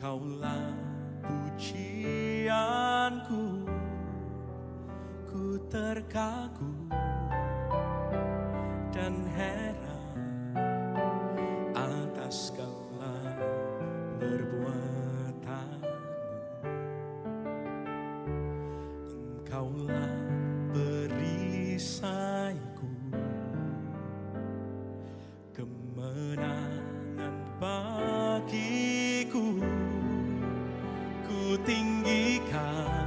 Engkaulah pujianku, ku terkagum dan heran atas segala perbuatanmu. Engkaulah perisaiku, kemenangan bagiku. Ku tinggikan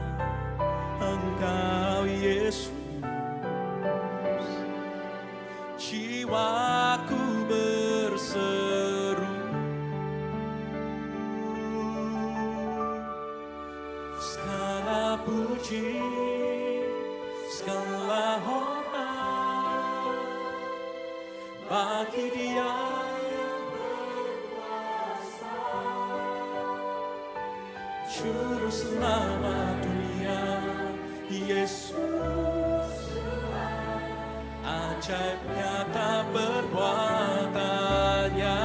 Engkau Yesus, jiwaku berseru, segala puji, segala hormat bagi Dia yang berkuasa, Juru Selamat dunia, Yesus. Ajaib nyata perbuatannya,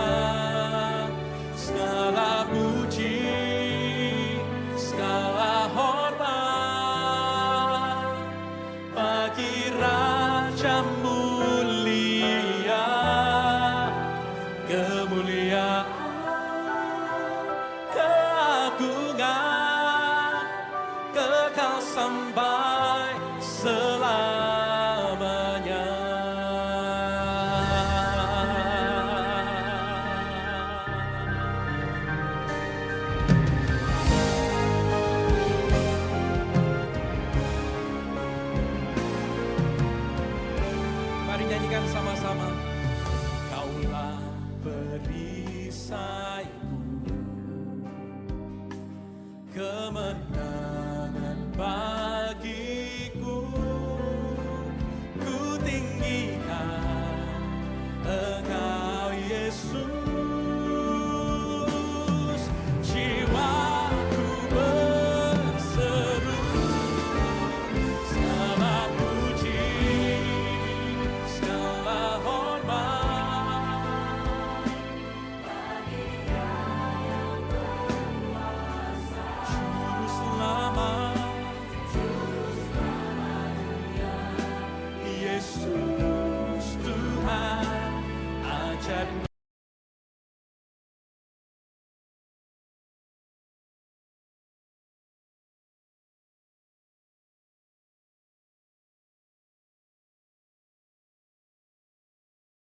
segala puji, segala hormat bagi Raja mulia, kemuliaan, keagungan kekal sampai selamanya. Mari nyanyikan sama-sama. Kaulah perisaiku, kemenangan bagiku. Ku tinggikan Engkau Yesus, jiwaku berseru, segala puji, segala hormat bagi Dia yang berkuasa, Juru Selamat dunia, Yesus Tuhan ajaib.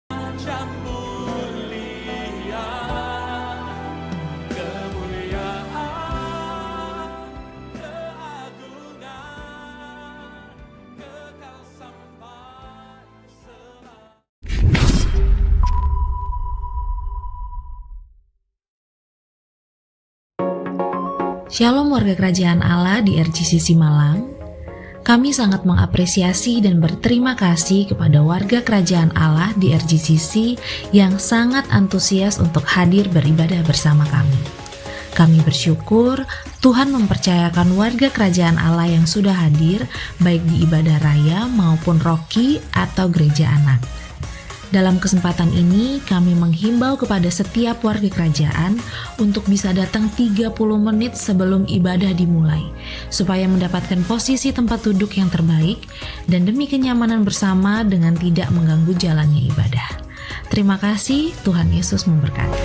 Raja mulia, kemuliaan, keagungan kekal sampai selamanya. Shalom warga kerajaan Allah di RGCC Malang. Kami sangat mengapresiasi dan berterima kasih kepada warga kerajaan Allah di RGCC yang sangat antusias untuk hadir beribadah bersama kami. Kami bersyukur Tuhan mempercayakan warga kerajaan Allah yang sudah hadir baik di ibadah raya maupun roki atau gereja anak. Dalam kesempatan ini, kami menghimbau kepada setiap warga kerajaan untuk bisa datang 30 menit sebelum ibadah dimulai, supaya mendapatkan posisi tempat duduk yang terbaik dan demi kenyamanan bersama dengan tidak mengganggu jalannya ibadah. Terima kasih, Tuhan Yesus memberkati.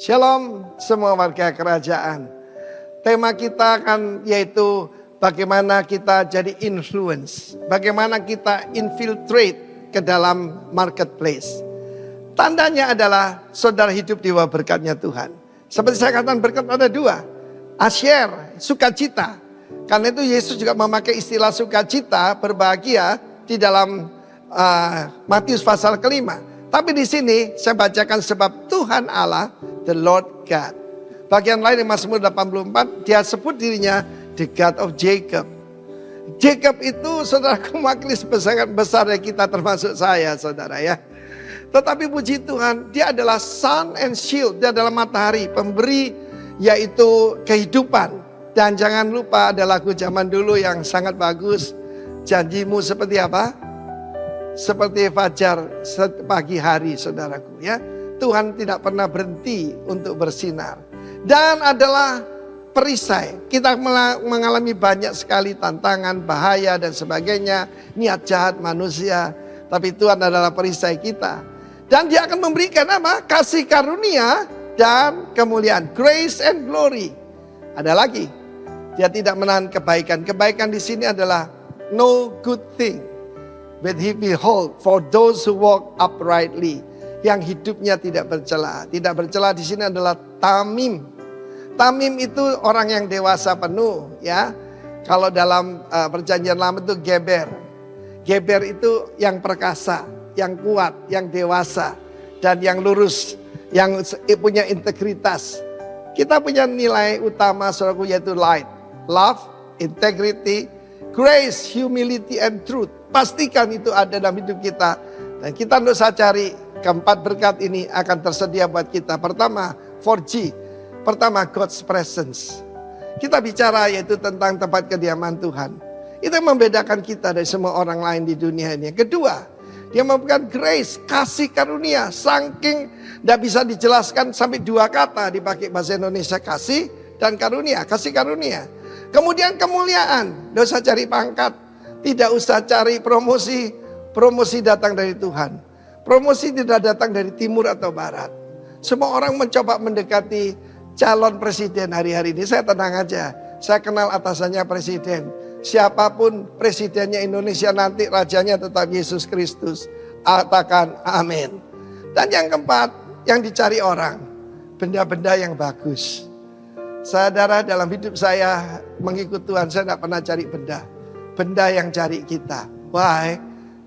Shalom semua warga kerajaan. Tema kita kan yaitu bagaimana kita jadi influence. Bagaimana kita infiltrate ke dalam marketplace. Tandanya adalah saudara hidup di bawah berkatnya Tuhan. Seperti saya katakan berkat ada dua. Asyer, sukacita. Karena itu Yesus juga memakai istilah sukacita, berbahagia di dalam Matius pasal kelima. Tapi di sini saya bacakan sebab Tuhan Allah, the Lord God. Bagian lain di Mazmur 84, dia sebut dirinya the God of Jacob. Jacob itu saudaraku mewakili sebesar besar dari kita termasuk saya saudara ya. Tetapi puji Tuhan, dia adalah sun and shield, dia adalah matahari, pemberi yaitu kehidupan. Dan jangan lupa ada lagu zaman dulu yang sangat bagus. Janjimu seperti apa? Seperti fajar pagi hari saudaraku ya. Tuhan tidak pernah berhenti untuk bersinar. Dan adalah perisai. Kita mengalami banyak sekali tantangan, bahaya dan sebagainya. Niat jahat manusia. Tapi Tuhan adalah perisai kita. Dan dia akan memberikan apa? Kasih karunia dan kemuliaan. Grace and glory. Ada lagi. Dia tidak menahan kebaikan. Kebaikan di sini adalah no good thing but he behold for those who walk uprightly. Yang hidupnya tidak bercela. Tidak bercela di sini adalah tamim. Tamim itu orang yang dewasa penuh ya. Kalau dalam perjanjian lama itu geber. Geber itu yang perkasa, yang kuat, yang dewasa dan yang lurus, yang punya integritas. Kita punya nilai utama saudaraku yaitu light, love, integrity, grace, humility and truth. Pastikan itu ada dalam hidup kita. Dan kita tidak usah cari, keempat berkat ini akan tersedia buat kita. Pertama, 4G. Pertama, God's presence. Kita bicara yaitu tentang tempat kediaman Tuhan. Itu yang membedakan kita dari semua orang lain di dunia ini. Yang kedua, dia memberikan grace, kasih karunia. Saking tidak bisa dijelaskan sampai dua kata dipakai bahasa Indonesia. Kasih dan karunia, kasih karunia. Kemudian kemuliaan, tidak usah cari pangkat. Tidak usah cari promosi. Promosi datang dari Tuhan. Promosi tidak datang dari timur atau barat. Semua orang mencoba mendekati calon presiden hari-hari ini. Saya tenang aja. Saya kenal atasannya presiden. Siapapun presidennya Indonesia nanti, rajanya tetap Yesus Kristus. Katakan amin. Dan yang keempat, yang dicari orang. Benda-benda yang bagus. Saudara, dalam hidup saya mengikut Tuhan, saya tidak pernah cari benda. Benda yang cari kita. Why?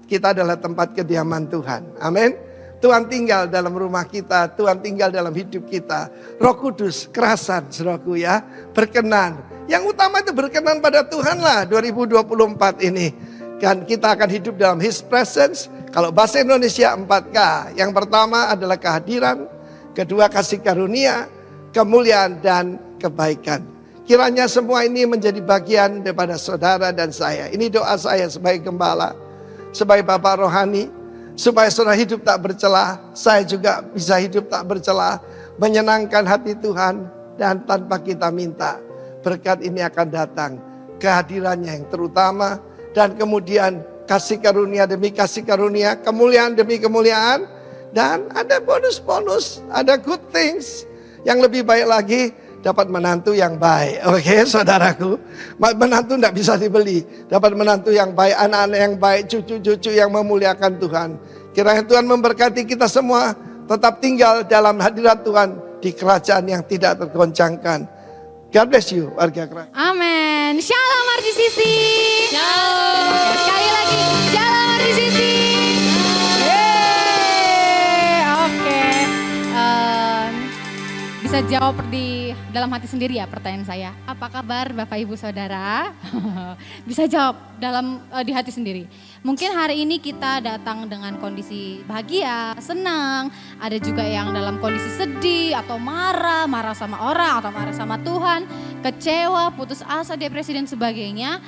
Kita adalah tempat kediaman Tuhan. Amin. Tuhan tinggal dalam rumah kita. Tuhan tinggal dalam hidup kita. Roh Kudus, kerasan saudaraku ya. Berkenan. Yang utama itu berkenan pada Tuhan lah 2024 ini. Kan kita akan hidup dalam His presence. Kalau bahasa Indonesia 4K. Yang pertama adalah kehadiran. Kedua kasih karunia. Kemuliaan dan kebaikan. Kiranya semua ini menjadi bagian daripada saudara dan saya. Ini doa saya sebagai gembala, sebagai bapak rohani, supaya saudara hidup tak bercela. Saya juga bisa hidup tak bercela, menyenangkan hati Tuhan. Dan tanpa kita minta, berkat ini akan datang. Kehadirannya yang terutama. Dan kemudian kasih karunia demi kasih karunia, kemuliaan demi kemuliaan. Dan ada bonus-bonus, ada good things. Yang lebih baik lagi, dapat menantu yang baik. Oke, saudaraku. Menantu tidak bisa dibeli. Dapat menantu yang baik, anak-anak yang baik, cucu-cucu yang memuliakan Tuhan. Kiranya Tuhan memberkati kita semua. Tetap tinggal dalam hadirat Tuhan di kerajaan yang tidak tergoncangkan. God bless you, warga kerajaan. Amin. Shalom RGCC. Shalom. Oke, sekali lagi. Shalom RGCC. Yeay. Oke. Bisa jawab di dalam hati sendiri ya pertanyaan saya. Apa kabar Bapak Ibu Saudara? Bisa jawab di hati sendiri. Mungkin hari ini kita datang dengan kondisi bahagia, senang. Ada juga yang dalam kondisi sedih atau marah sama orang atau marah sama Tuhan. Kecewa, putus asa, depresi dan sebagainya.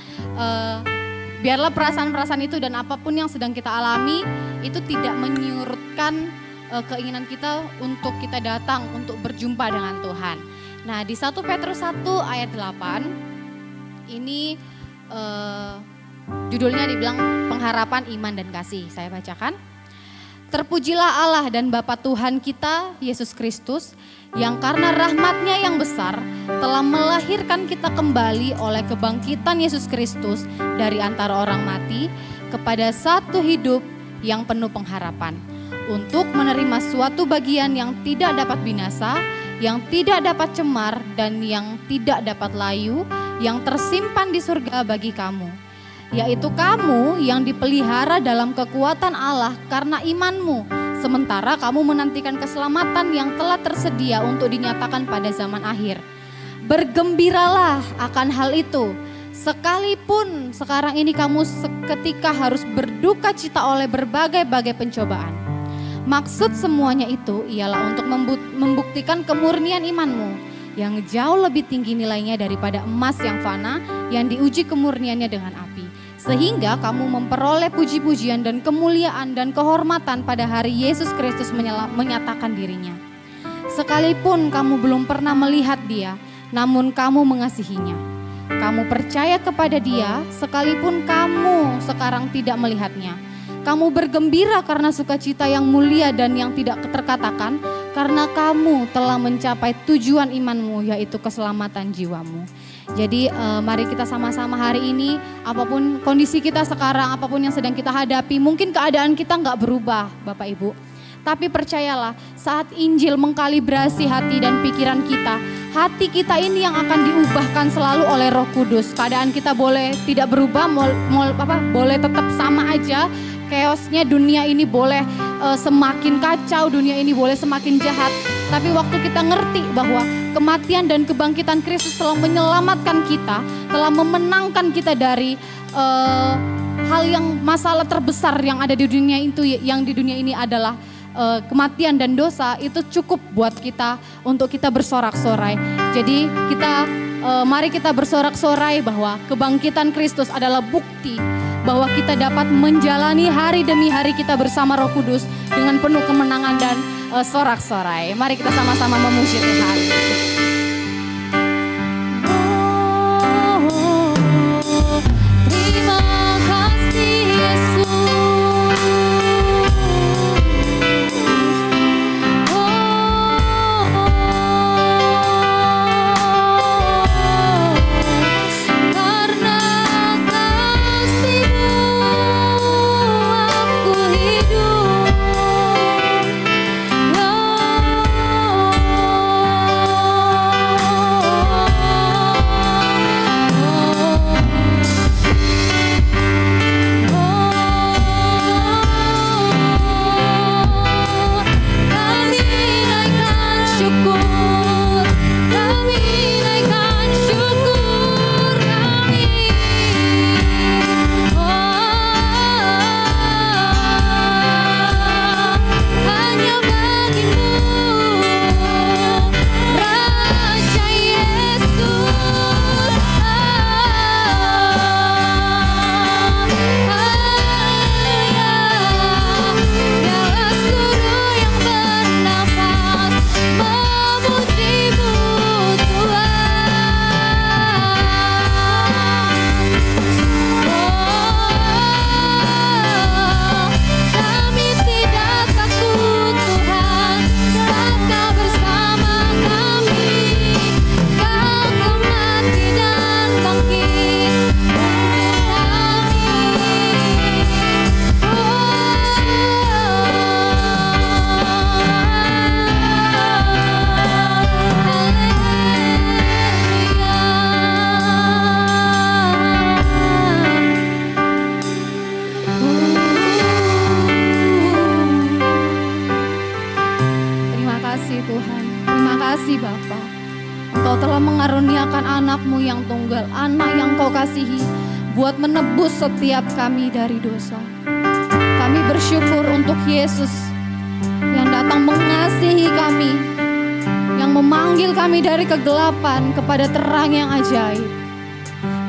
Biarlah perasaan-perasaan itu dan apapun yang sedang kita alami itu tidak menyurutkan keinginan kita untuk kita datang untuk berjumpa dengan Tuhan. Nah di 1 Petrus 1 ayat 8 ini judulnya dibilang pengharapan iman dan kasih. Saya bacakan. Terpujilah Allah dan Bapa Tuhan kita, Yesus Kristus, yang karena rahmat-Nya yang besar telah melahirkan kita kembali oleh kebangkitan Yesus Kristus dari antara orang mati kepada satu hidup yang penuh pengharapan, untuk menerima suatu bagian yang tidak dapat binasa, yang tidak dapat cemar, dan yang tidak dapat layu, yang tersimpan di surga bagi kamu, yaitu kamu yang dipelihara dalam kekuatan Allah karena imanmu, sementara kamu menantikan keselamatan yang telah tersedia untuk dinyatakan pada zaman akhir. Bergembiralah akan hal itu, sekalipun sekarang ini kamu seketika harus berduka cita oleh berbagai-bagai pencobaan. Maksud semuanya itu ialah untuk membuktikan kemurnian imanmu yang jauh lebih tinggi nilainya daripada emas yang fana yang diuji kemurniannya dengan api, sehingga kamu memperoleh puji-pujian dan kemuliaan dan kehormatan pada hari Yesus Kristus menyatakan dirinya. Sekalipun kamu belum pernah melihat Dia, namun kamu mengasihinya. Kamu percaya kepada Dia sekalipun kamu sekarang tidak melihatnya. Kamu bergembira karena sukacita yang mulia dan yang tidak terkatakan, karena kamu telah mencapai tujuan imanmu, yaitu keselamatan jiwamu. Jadi mari kita sama-sama hari ini, apapun kondisi kita sekarang, apapun yang sedang kita hadapi, mungkin keadaan kita nggak berubah Bapak Ibu. Tapi percayalah, saat Injil mengkalibrasi hati dan pikiran kita, hati kita ini yang akan diubahkan selalu oleh Roh Kudus. Keadaan kita boleh tidak berubah, boleh tetap sama aja. Chaosnya dunia ini boleh semakin kacau, dunia ini boleh semakin jahat. Tapi waktu kita ngerti bahwa kematian dan kebangkitan Kristus telah menyelamatkan kita, telah memenangkan kita dari hal yang masalah terbesar yang ada di dunia itu, yang di dunia ini adalah kematian dan dosa, itu cukup buat kita untuk kita bersorak-sorai. Jadi mari kita bersorak-sorai bahwa kebangkitan Kristus adalah bukti bahwa kita dapat menjalani hari demi hari kita bersama Roh Kudus dengan penuh kemenangan dan sorak-sorai. Mari kita sama-sama memuji Tuhan. Terima kasih Yesus. Buat menebus setiap kami dari dosa. Kami bersyukur untuk Yesus yang datang mengasihi kami, yang memanggil kami dari kegelapan kepada terang yang ajaib.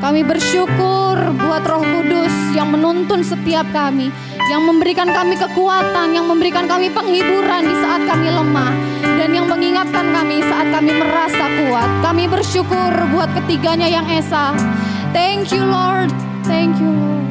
Kami bersyukur buat Roh Kudus yang menuntun setiap kami, yang memberikan kami kekuatan, yang memberikan kami penghiburan di saat kami lemah, dan yang mengingatkan kami saat kami merasa kuat. Kami bersyukur buat ketiganya yang esa. Thank you Lord, thank you Lord.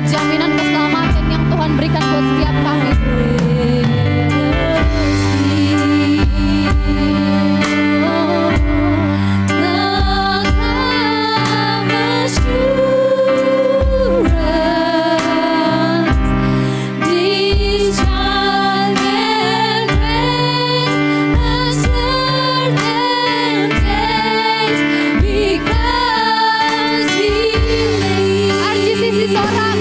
jaminan keselamatan yang Tuhan berikan buat setiap kami. RGCC sorakan.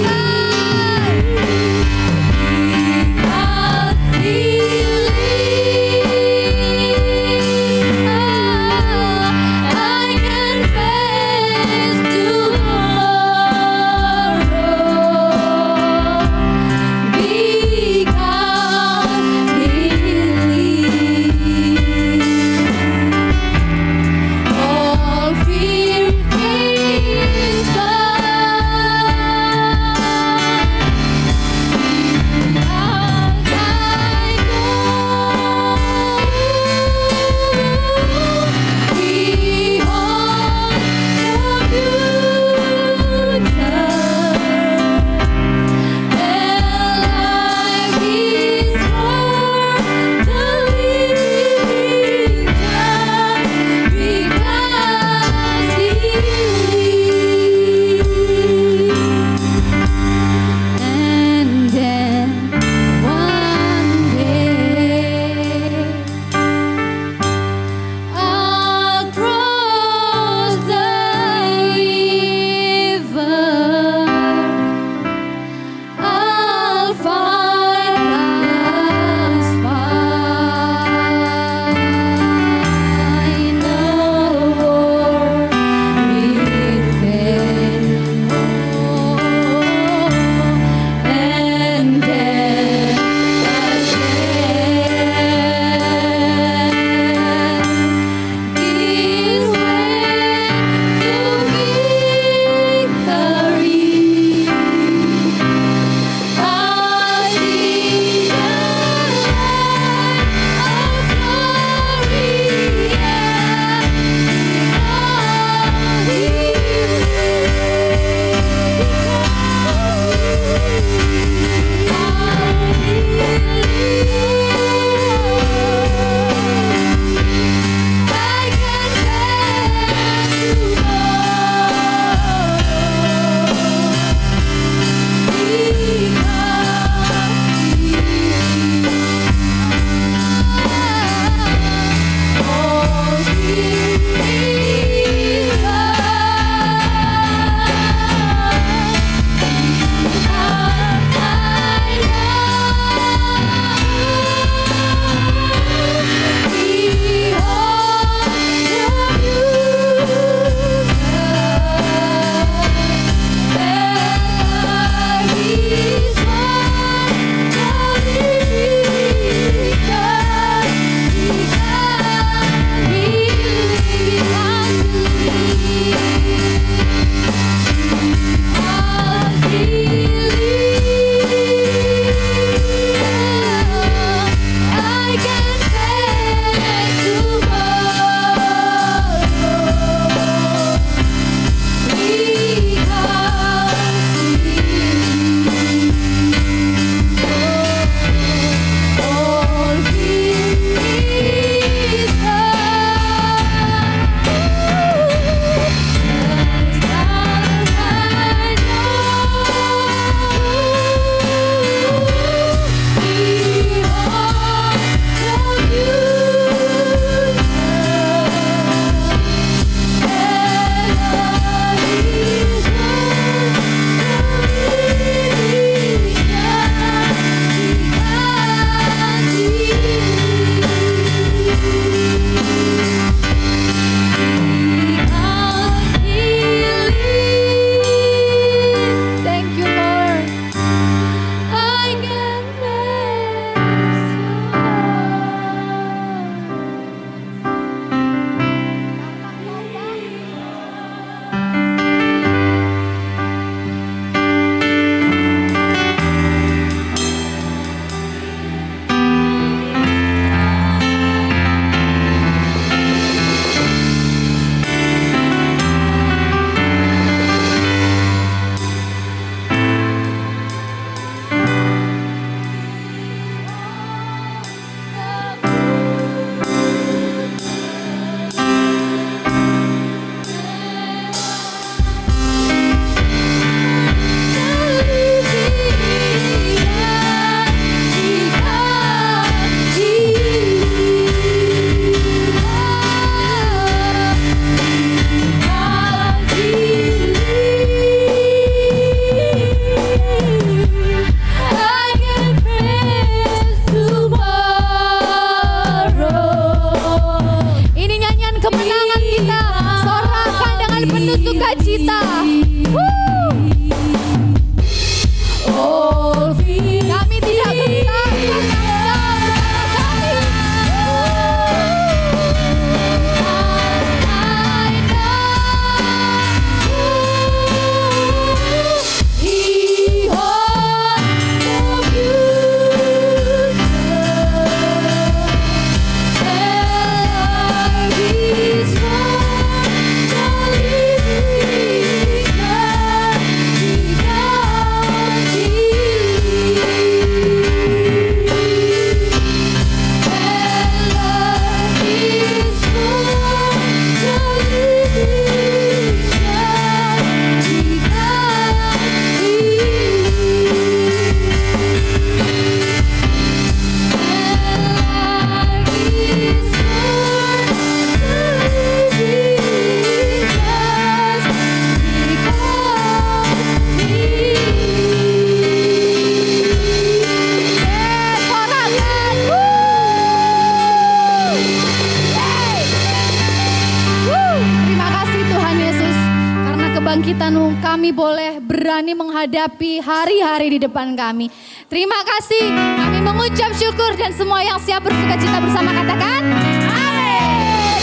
berani menghadapi hari-hari di depan kami. Terima kasih, kami mengucap syukur dan semua yang siap bersuka cita bersama katakan amin.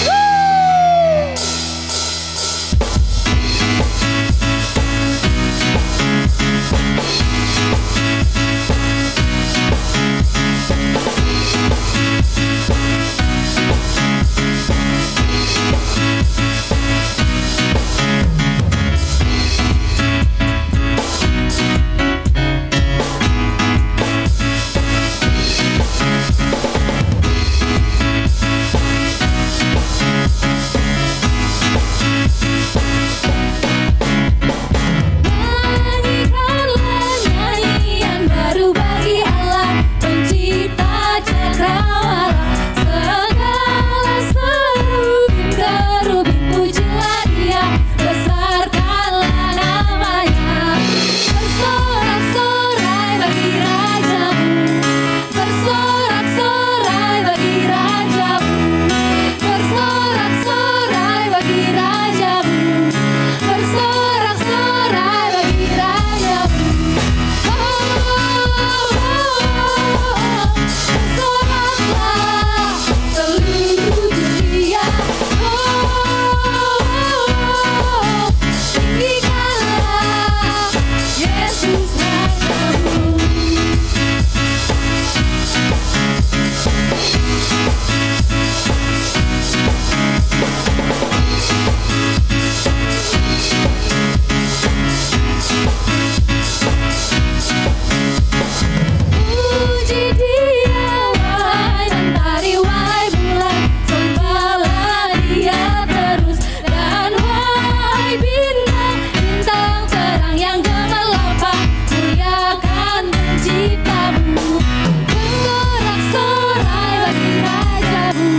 Nyanyikanlah nyanyian baru bagi Allah pencipta cakrawala. Segala serubim kerubim pujilah Dia, besarkanlah namanya. Bersorak-sorai bagi Rajamu, bersorak-sorai bagi Rajamu, bersorak-sorai bagi Rajamu, bersorak-sorai bagi Rajamu. Bersoraklah seluruh dunia. Tinggikanlah Yesus Rajamu. Puji Dia, wahai mentari, wahai bulan, sembahlah Dia terus. Dan wahai bintang terang yang gemerlapang, muliakan penciptamu. Bersorak-sorai bagi Rajamu,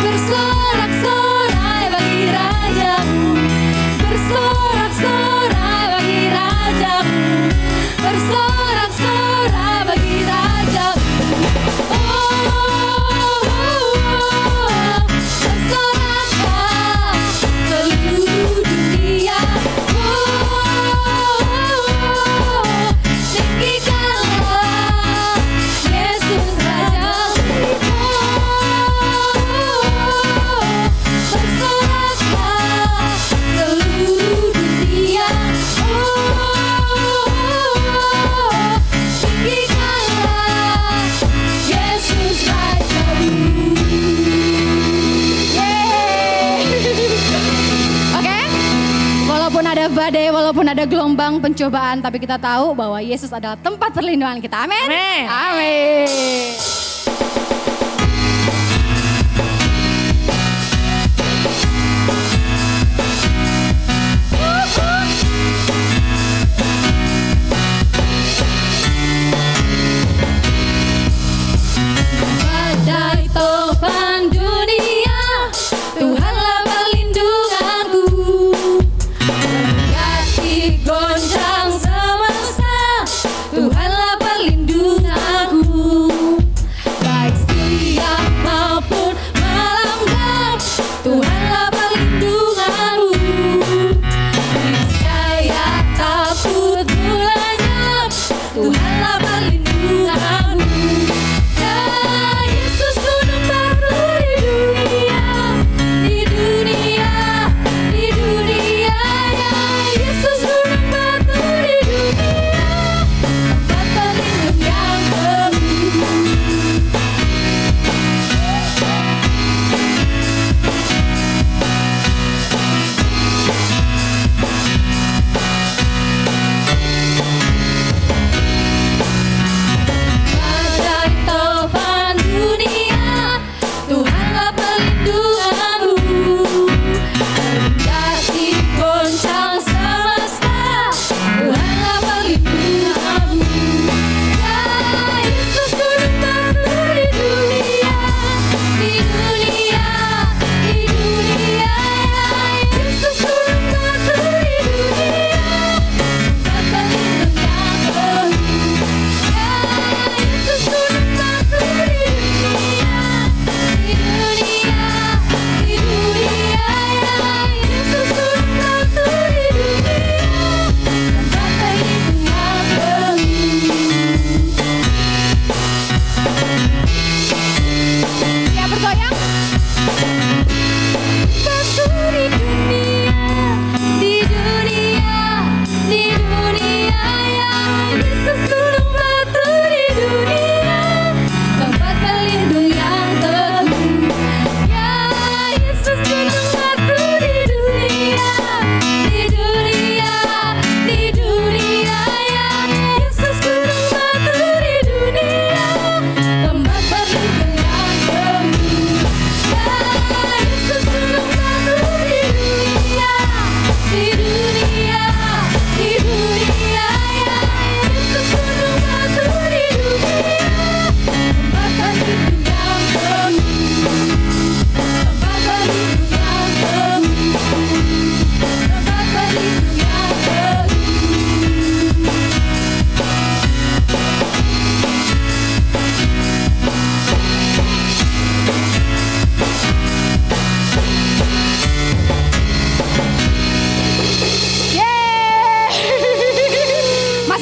bersorak-sorai bagi Rajamu, bersorak-sorai bagi Rajamu, bersorak-sorai bagi Rajamu. Bersoraklah seluruh dunia. Tinggikanlah Yesus Rajamu. Bersoraklah seluruh dunia. Tinggikanlah Yesus Rajamu. Oke, walaupun ada badai, walaupun ada gelombang pencobaan, tapi kita tahu bahwa Yesus adalah tempat perlindungan kita. Amin. Amin. Amin. Badai topan dunia, Tuhanlah perlindunganku. Hati goncang semesta, Tuhanlah perlindunganku.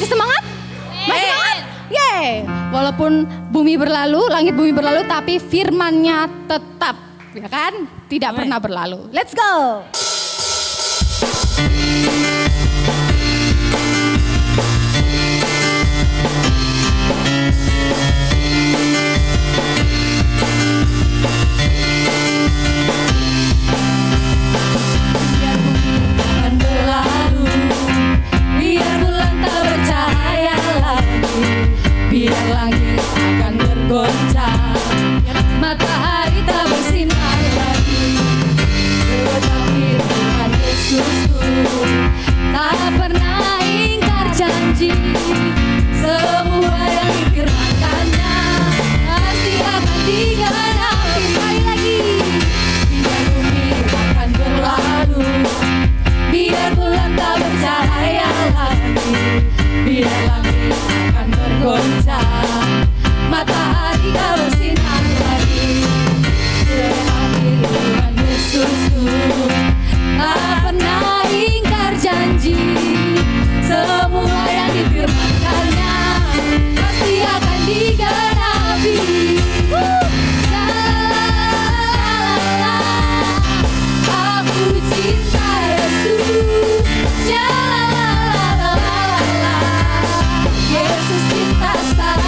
Masih semangat? Masih semangat? Yeay. Walaupun bumi berlalu, langit bumi berlalu, tapi firman-Nya tetap, ya kan? Tidak pernah berlalu. Let's go. Biar bumi akan berlalu, biar bulan tak bercahaya lagi, biar langit akan bergoncang, matahari tak bersinar lagi. Tetapi Tuhan Yesusku tak pernah ingkar janji, semua yang difirmankannya pasti akan digenapi. Sekali lagi, biar bumi akan berlalu, biar bulan tak bercahaya lagi, biar langit akan bergoncang, matahari tak bersinar lagi. Tetapi Tuhan Yesusku tak pernah ingkar janji, semua yang difirmankannya pasti akan digenapi. La, la, la, aku cinta Yesus. La, la, la, la, la, Yesus cinta saya.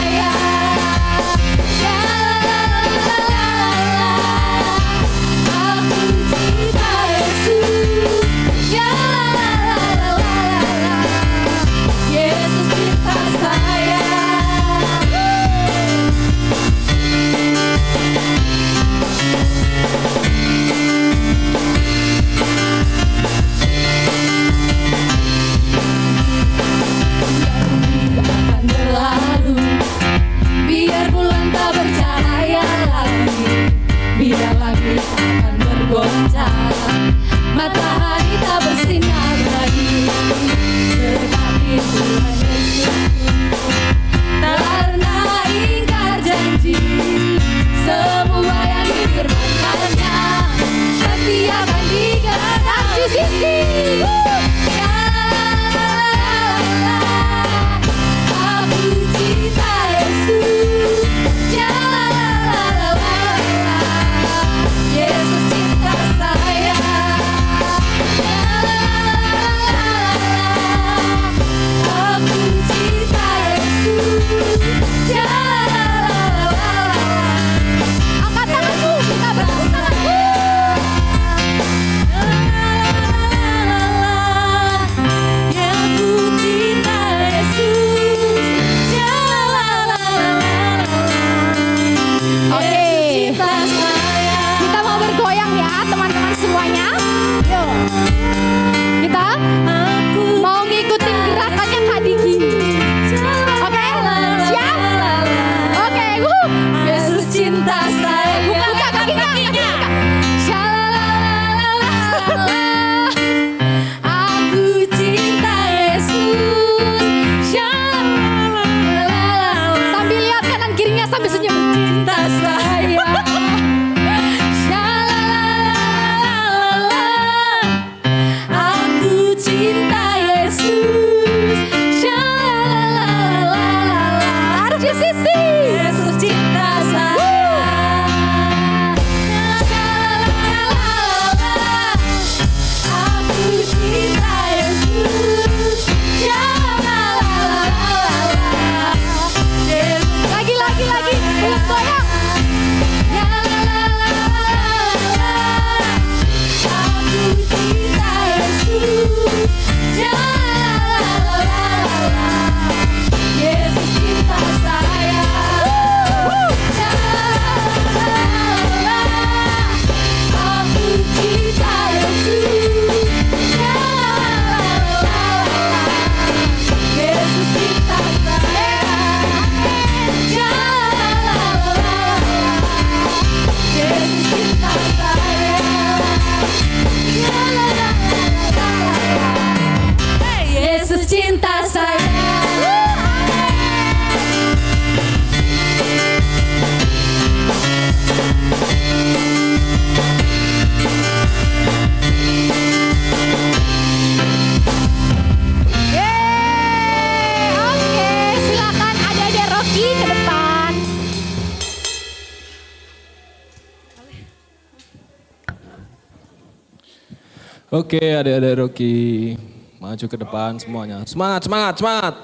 Oke, adik-adik Rocky, maju ke depan semuanya. Semangat, semangat, semangat.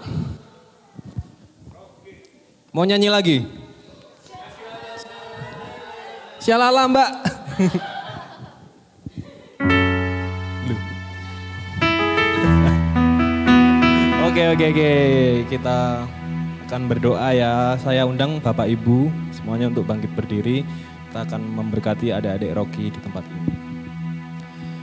Mau nyanyi lagi? Syalala, Mbak. Oke. Kita akan berdoa ya. Saya undang Bapak Ibu semuanya untuk bangkit berdiri. Kita akan memberkati adik-adik Rocky di tempat ini.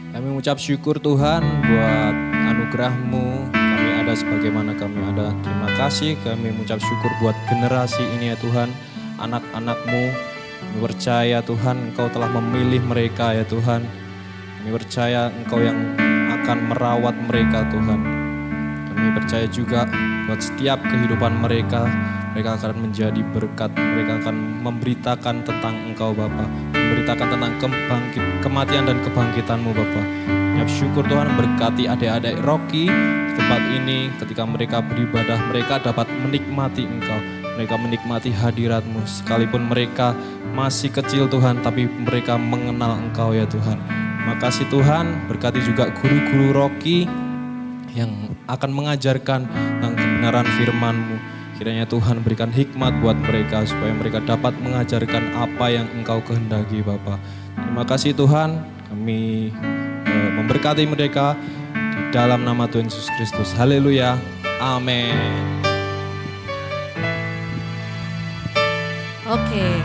Kami mengucap syukur Tuhan buat anugerah-Mu. Kami ada sebagaimana kami ada. Terima kasih kami mengucap syukur buat generasi ini ya Tuhan. Anak-anak-Mu. Kami percaya Tuhan Engkau telah memilih mereka ya Tuhan. Kami percaya Engkau yang akan merawat mereka Tuhan. Kami percaya juga buat setiap kehidupan mereka akan menjadi berkat, mereka akan memberitakan tentang Engkau Bapa, memberitakan tentang kematian dan kebangkitan-Mu Bapa. Ya syukur Tuhan berkati adik-adik Rocky di tempat ini, ketika mereka beribadah, mereka dapat menikmati Engkau, mereka menikmati hadirat-Mu, sekalipun mereka masih kecil Tuhan, tapi mereka mengenal Engkau ya Tuhan. Terima kasih Tuhan, berkati juga guru-guru Rocky yang akan mengajarkan tentang kebenaran firman-Mu. Kiranya Tuhan berikan hikmat buat mereka supaya mereka dapat mengajarkan apa yang Engkau kehendaki Bapa. Terima kasih Tuhan, kami memberkati mereka di dalam nama Tuhan Yesus Kristus. Haleluya. Amin. Oke,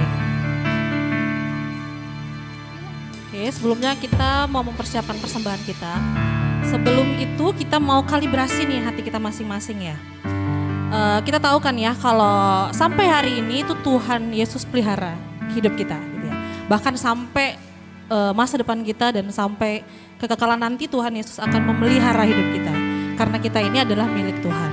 sebelumnya kita mau mempersiapkan persembahan kita. Sebelum itu kita mau kalibrasi nih hati kita masing-masing ya. Kita tahu kan ya kalau sampai hari ini itu Tuhan Yesus pelihara hidup kita gitu ya. Bahkan sampai masa depan kita dan sampai kekekalan nanti Tuhan Yesus akan memelihara hidup kita. Karena kita ini adalah milik Tuhan.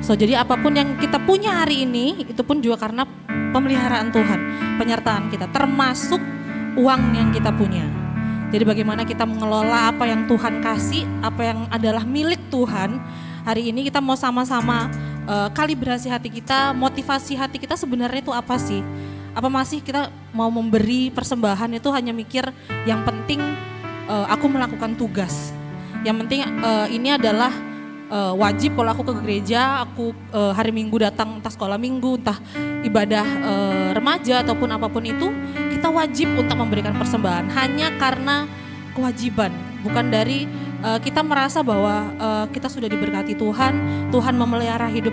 So jadi apapun yang kita punya hari ini itu pun juga karena pemeliharaan Tuhan, penyertaan kita termasuk uang yang kita punya. Jadi bagaimana kita mengelola apa yang Tuhan kasih, apa yang adalah milik Tuhan. Hari ini kita mau sama-sama kalibrasi hati kita, motivasi hati kita sebenarnya itu apa sih? Apa masih kita mau memberi persembahan itu hanya mikir yang penting aku melakukan tugas. Yang penting ini adalah wajib kalau aku ke gereja, aku hari Minggu datang entah sekolah minggu, entah ibadah remaja ataupun apapun itu, kita wajib untuk memberikan persembahan hanya karena kewajiban, bukan dari kita merasa bahwa kita sudah diberkati Tuhan, Tuhan memelihara hidup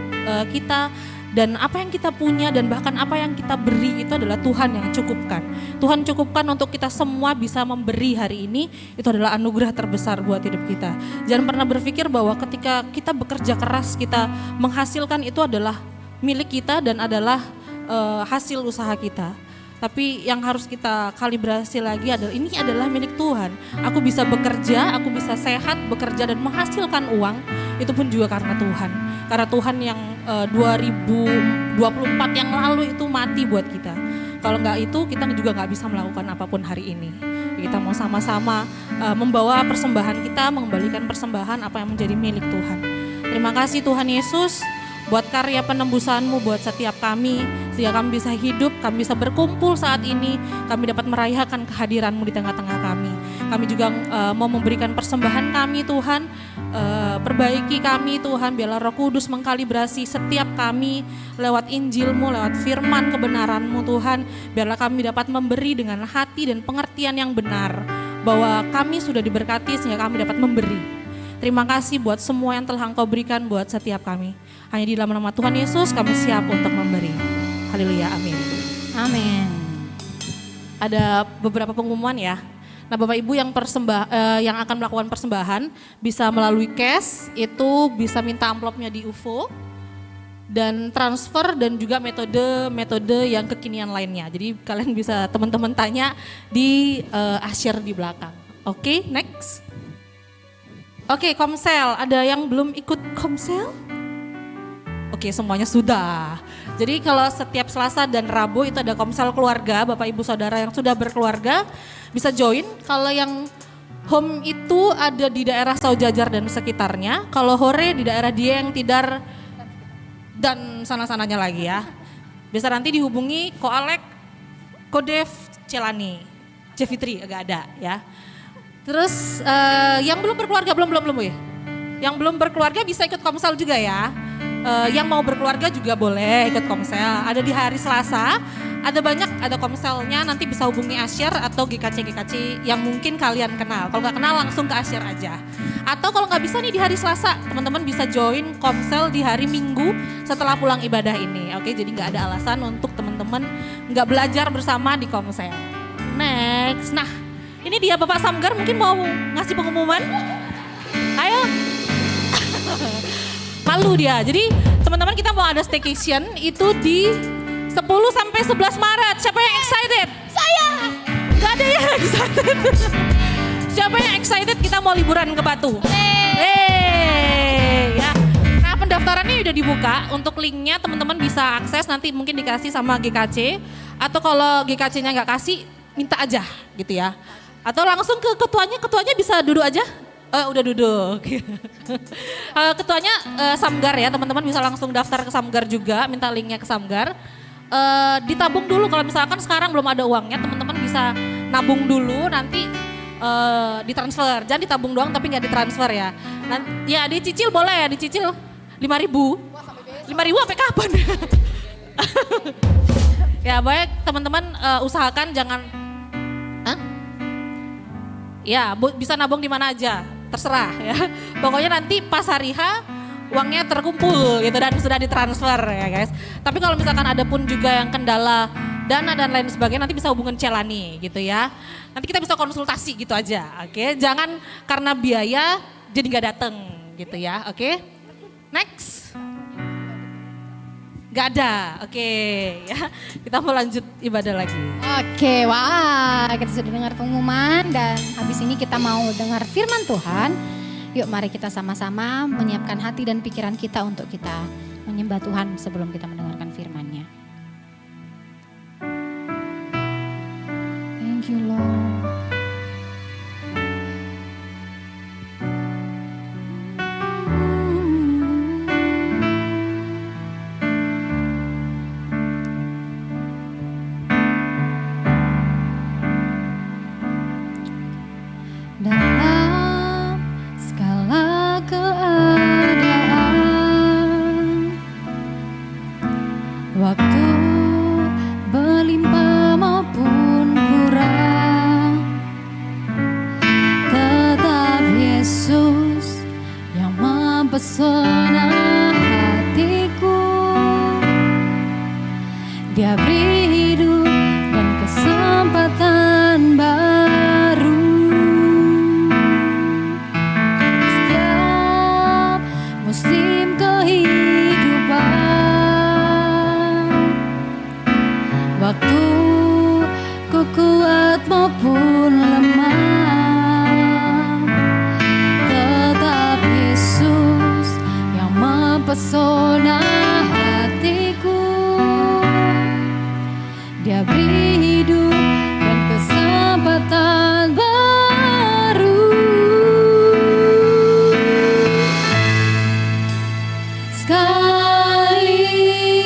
kita, dan apa yang kita punya dan bahkan apa yang kita beri itu adalah Tuhan yang cukupkan. Tuhan cukupkan untuk kita semua bisa memberi hari ini, itu adalah anugerah terbesar buat hidup kita. Jangan pernah berpikir bahwa ketika kita bekerja keras, kita menghasilkan itu adalah milik kita dan adalah hasil usaha kita. Tapi yang harus kita kalibrasi lagi adalah ini adalah milik Tuhan. Aku bisa bekerja, aku bisa sehat, bekerja dan menghasilkan uang, itu pun juga karena Tuhan. Karena Tuhan yang 2024 yang lalu itu mati buat kita. Kalau enggak itu kita juga enggak bisa melakukan apapun hari ini. Kita mau sama-sama membawa persembahan kita, mengembalikan persembahan apa yang menjadi milik Tuhan. Terima kasih Tuhan Yesus buat karya penembusan-Mu buat setiap kami, sehingga kami bisa hidup, kami bisa berkumpul saat ini, kami dapat merayakan kehadiran-Mu di tengah-tengah kami. Kami juga mau memberikan persembahan kami Tuhan, perbaiki kami Tuhan, biarlah Roh Kudus mengkalibrasi setiap kami lewat Injil-Mu, lewat firman kebenaran-Mu Tuhan, biarlah kami dapat memberi dengan hati dan pengertian yang benar, bahwa kami sudah diberkati sehingga kami dapat memberi. Terima kasih buat semua yang telah Engkau berikan buat setiap kami. Hanya di dalam nama Tuhan Yesus kami siap untuk memberi. Haleluya, amin. Amin. Ada beberapa pengumuman ya. Nah Bapak Ibu yang yang akan melakukan persembahan bisa melalui cash, itu bisa minta amplopnya di UFO, dan transfer dan juga metode yang kekinian lainnya. Jadi kalian bisa teman-teman tanya di asyir di belakang. Oke, next. Oke, Komsel, ada yang belum ikut Komsel? Oke, semuanya sudah. Jadi kalau setiap Selasa dan Rabu itu ada Komsel keluarga, Bapak Ibu Saudara yang sudah berkeluarga bisa join. Kalau yang home itu ada di daerah Saujajar dan sekitarnya. Kalau hore di daerah Dieng, Tidar, dan sana-sananya lagi ya. Bisa nanti dihubungi Ko Alek, Kodev, Celani, Jefitri agak ada ya. Terus yang belum berkeluarga belum ya. Yang belum berkeluarga bisa ikut komsel juga ya. Yang mau berkeluarga juga boleh ikut komsel. Ada di hari Selasa, ada komselnya, nanti bisa hubungi Asyir atau GKC yang mungkin kalian kenal. Kalau nggak kenal langsung ke Asyir aja. Atau kalau nggak bisa nih di hari Selasa, teman-teman bisa join komsel di hari Minggu setelah pulang ibadah ini. Oke, jadi nggak ada alasan untuk teman-teman nggak belajar bersama di komsel. Next, nah ini dia Bapak Samgar mungkin mau ngasih pengumuman. Ayo. Malu dia. Jadi teman-teman kita mau ada staycation itu di 10 sampai 11 Maret. Siapa yang excited? Saya. Gak ada yang excited. Siapa yang excited kita mau liburan ke Batu? Hey. Ya. Nah pendaftarannya udah dibuka. Untuk linknya teman-teman bisa akses nanti mungkin dikasih sama GKC. Atau kalau GKC-nya nggak kasih minta aja gitu ya. Atau langsung ke ketuanya bisa duduk aja. Udah duduk. Ketuanya Samgar ya, teman-teman bisa langsung daftar ke Samgar juga, minta linknya ke Samgar. Ditabung dulu kalau misalkan sekarang belum ada uangnya, teman-teman bisa nabung dulu nanti ditransfer. Jangan ditabung doang tapi nggak ditransfer ya. Ya dicicil boleh ya, dicicil 5.000. 5.000 sampai kapan? Ya baik teman-teman usahakan jangan. Ya bisa nabung di mana aja, terserah ya. Pokoknya nanti pas hari H uangnya terkumpul gitu dan sudah ditransfer ya guys. Tapi kalau misalkan ada pun juga yang kendala dana dan lain sebagainya nanti bisa hubungan Celani gitu ya. Nanti kita bisa konsultasi gitu aja, oke. Jangan karena biaya jadi nggak dateng gitu ya, oke. Next. Gak ada, oke ya. Kita mau lanjut ibadah lagi. Oke, wah kita sudah dengar pengumuman dan habis ini kita mau dengar firman Tuhan. Yuk mari kita sama-sama menyiapkan hati dan pikiran kita untuk kita menyembah Tuhan sebelum kita mendengarkan firman-Nya. Thank you Lord. Dalam segala keadaan, waktu berlimpah maupun kurang, tetap Yesus yang mempesona hatiku. Dia beri hidup dan kesempatan baru. Musim kehidupan, waktu ku kuat maupun lemah, tetap Yesus yang mempesona hatiku. Dia beri hidup dan kesempatan baru. Sekali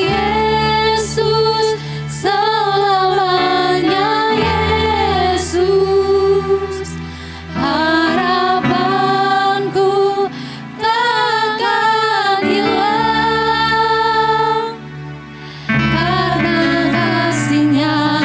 Yesus, selamanya Yesus, harapanku takkan hilang, karena kasih-Nya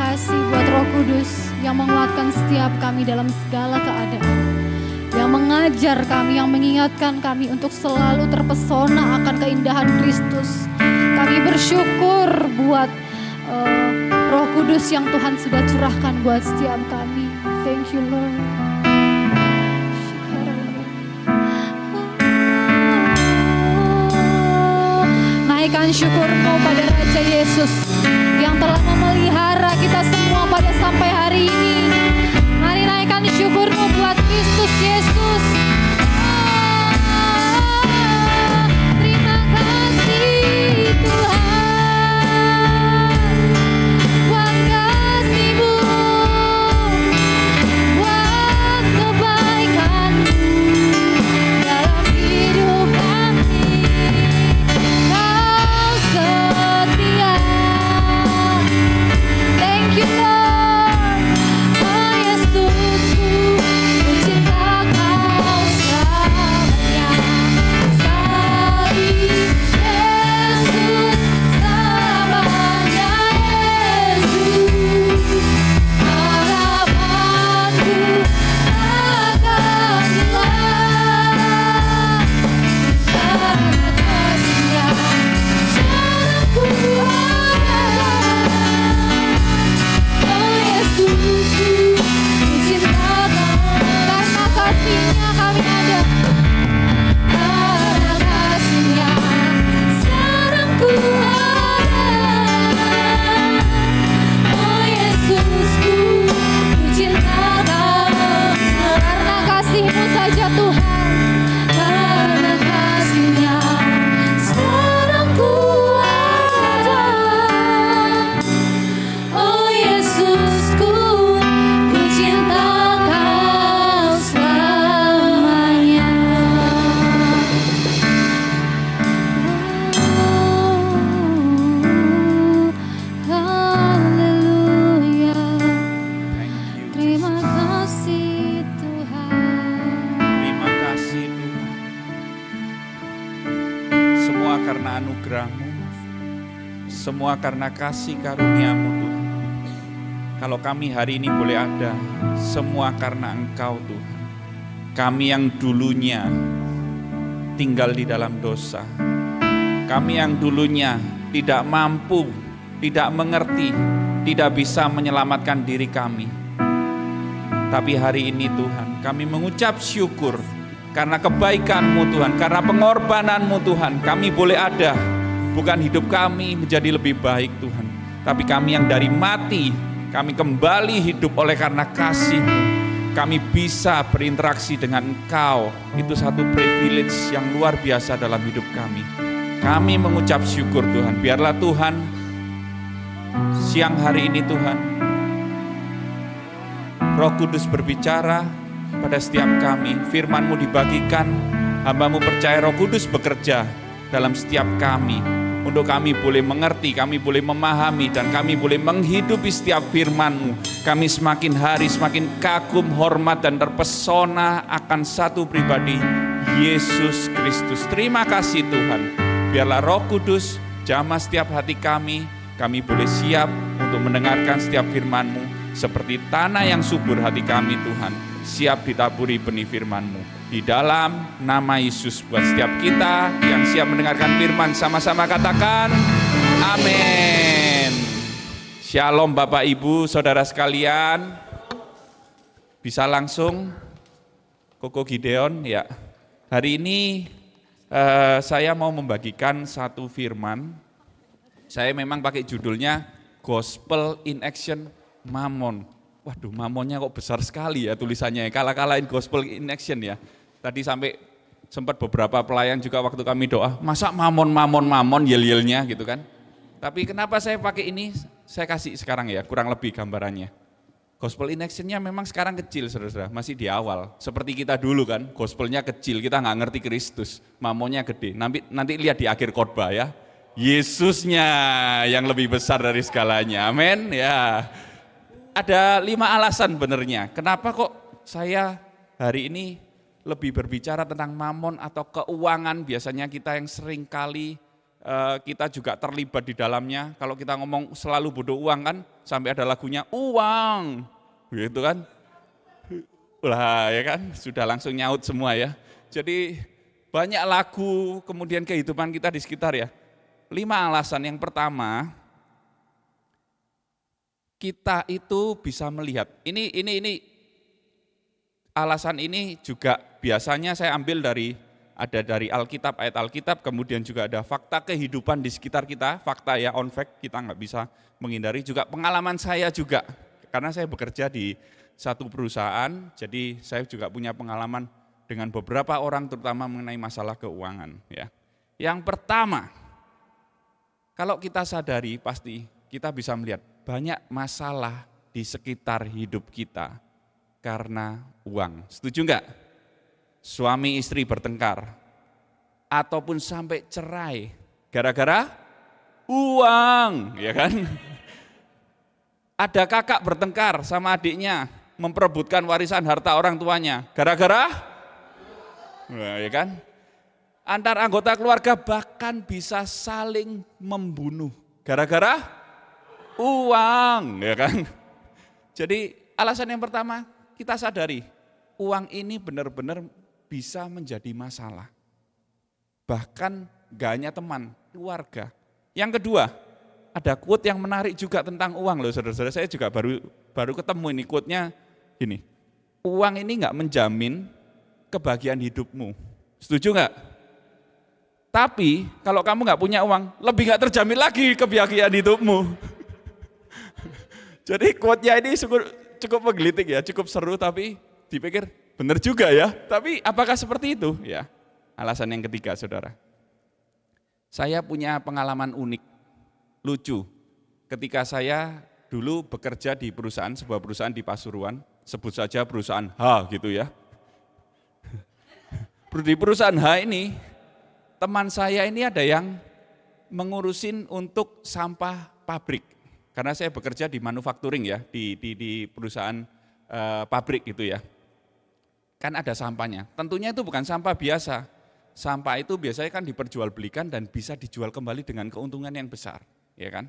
kasih buat Roh Kudus yang menguatkan setiap kami dalam segala keadaan. Yang mengajar kami, yang mengingatkan kami untuk selalu terpesona akan keindahan Kristus. Kami bersyukur buat Roh Kudus yang Tuhan sudah curahkan buat setiap kami. Thank you Lord. Naikkan syukurmu pada Raja Yesus yang telah memelihara kita semua pada sampai hari ini. Mari naikkan syukurmu buat Kristus Yesus. Terima kasih Tuhan buat kasih-Mu, buat kebaikan-Mu dalam hidup kami. Kau setia. Thank you Lord. Oh Yesusku, ku cinta Kau selamanya. Sekali Yesus, selamanya Yesus. Harapanku akan hilang karena kasih-Nya sekarang ku ada. Oh Yesusku, ku cinta Kau karena kasih-Nya kami ada. Karena kasih-Nya sekarang ku ada. Oh Yesusku, ku cinta Kau karena kasih-Mu saja Tuhan. Karena kasih-Nya sekarang ku ada. Oh Yesusku, ku cinta Kau selamanya. Haleluya. Terima kasih Tuhan. Terima kasih Tuhan. Semua karena anugerah-Mu, semua karena kasih karunia-Mu Tuhan. Kalau kami hari ini boleh ada, semua karena Engkau Tuhan. Kami yang dulunya tinggal di dalam dosa, kami yang dulunya tidak mampu, tidak mengerti, tidak bisa menyelamatkan diri kami. Tapi hari ini Tuhan, kami mengucap syukur karena kebaikan-Mu Tuhan, karena pengorbanan-Mu Tuhan, kami boleh ada. Bukan hidup kami menjadi lebih baik Tuhan, tapi kami yang dari mati, kami kembali hidup oleh karena kasih-Mu. Kami bisa berinteraksi dengan Engkau, itu satu privilege yang luar biasa dalam hidup kami. Kami mengucap syukur Tuhan, biarlah Tuhan siang hari ini Tuhan, Roh Kudus berbicara pada setiap kami, firman-Mu dibagikan, hamba-Mu percaya Roh Kudus bekerja dalam setiap kami, untuk kami boleh mengerti, kami boleh memahami, dan kami boleh menghidupi setiap firman-Mu. Kami semakin hari semakin kagum, hormat, dan terpesona akan satu pribadi, Yesus Kristus. Terima kasih Tuhan, biarlah Roh Kudus jamah setiap hati kami boleh siap untuk mendengarkan setiap firman-Mu, seperti tanah yang subur hati kami Tuhan, siap ditaburi benih firman-Mu. Di dalam nama Yesus, buat setiap kita yang siap mendengarkan firman, sama-sama katakan amin. Shalom Bapak Ibu Saudara sekalian. Bisa langsung Koko Gideon ya. Hari ini saya mau membagikan satu firman. Saya memang pakai judulnya Gospel in Action Mammon. Waduh, mamonnya kok besar sekali ya tulisannya, kalah-kalahin Gospel in Action ya. Tadi sampai sempat beberapa pelayan juga waktu kami doa, masa mamon yel-yelnya gitu kan. Tapi kenapa saya pakai ini, saya kasih sekarang ya, kurang lebih gambarannya. Gospel in Action-nya memang sekarang kecil saudara-saudara, masih di awal. Seperti kita dulu kan, gospelnya kecil, kita nggak ngerti Kristus, mamonnya gede. Nanti lihat di akhir khotbah ya, Yesusnya yang lebih besar dari segalanya, amin ya. Ada 5 alasan benernya, kenapa kok saya hari ini lebih berbicara tentang mamon atau keuangan. Biasanya kita yang sering kali kita juga terlibat di dalamnya. Kalau kita ngomong selalu butuh uang kan, sampai ada lagunya uang, gitu kan. Lah ya kan, sudah langsung nyaut semua ya. Jadi banyak lagu, kemudian kehidupan kita di sekitar ya. 5 alasan. Yang pertama, kita itu bisa melihat. Ini alasan ini juga biasanya saya ambil dari Alkitab, ayat Alkitab, kemudian juga ada fakta kehidupan di sekitar kita, fakta ya, on fact, kita nggak bisa menghindari. Juga pengalaman saya juga, karena saya bekerja di satu perusahaan, jadi saya juga punya pengalaman dengan beberapa orang terutama mengenai masalah keuangan. Ya. Yang pertama, kalau kita sadari pasti kita bisa melihat banyak masalah di sekitar hidup kita karena uang. Setuju enggak? Suami istri bertengkar ataupun sampai cerai gara-gara uang, ya kan? Ada kakak bertengkar sama adiknya memperebutkan warisan harta orang tuanya gara-gara, nah, ya kan? Antar anggota keluarga bahkan bisa saling membunuh gara-gara uang, ya kan? Jadi alasan yang pertama, kita sadari uang ini benar-benar bisa menjadi masalah. Bahkan gak hanya teman, keluarga. Yang kedua, ada quote yang menarik juga tentang uang loh saudara-saudara. Saya juga baru ketemu ini quote-nya gini. Uang ini gak menjamin kebahagiaan hidupmu. Setuju gak? Tapi kalau kamu gak punya uang, lebih gak terjamin lagi kebahagiaan hidupmu. Jadi quote-nya ini cukup menggelitik ya, cukup seru tapi dipikir benar juga ya. Tapi apakah seperti itu? Ya, alasan yang ketiga saudara. Saya punya pengalaman unik, lucu. Ketika saya dulu bekerja di sebuah perusahaan di Pasuruan, sebut saja perusahaan H gitu ya. Di perusahaan H ini, teman saya ini ada yang mengurusin untuk sampah pabrik. Karena saya bekerja di manufacturing ya, di perusahaan pabrik gitu ya. Kan ada sampahnya, tentunya itu bukan sampah biasa. Sampah itu biasanya kan diperjualbelikan dan bisa dijual kembali dengan keuntungan yang besar, ya kan?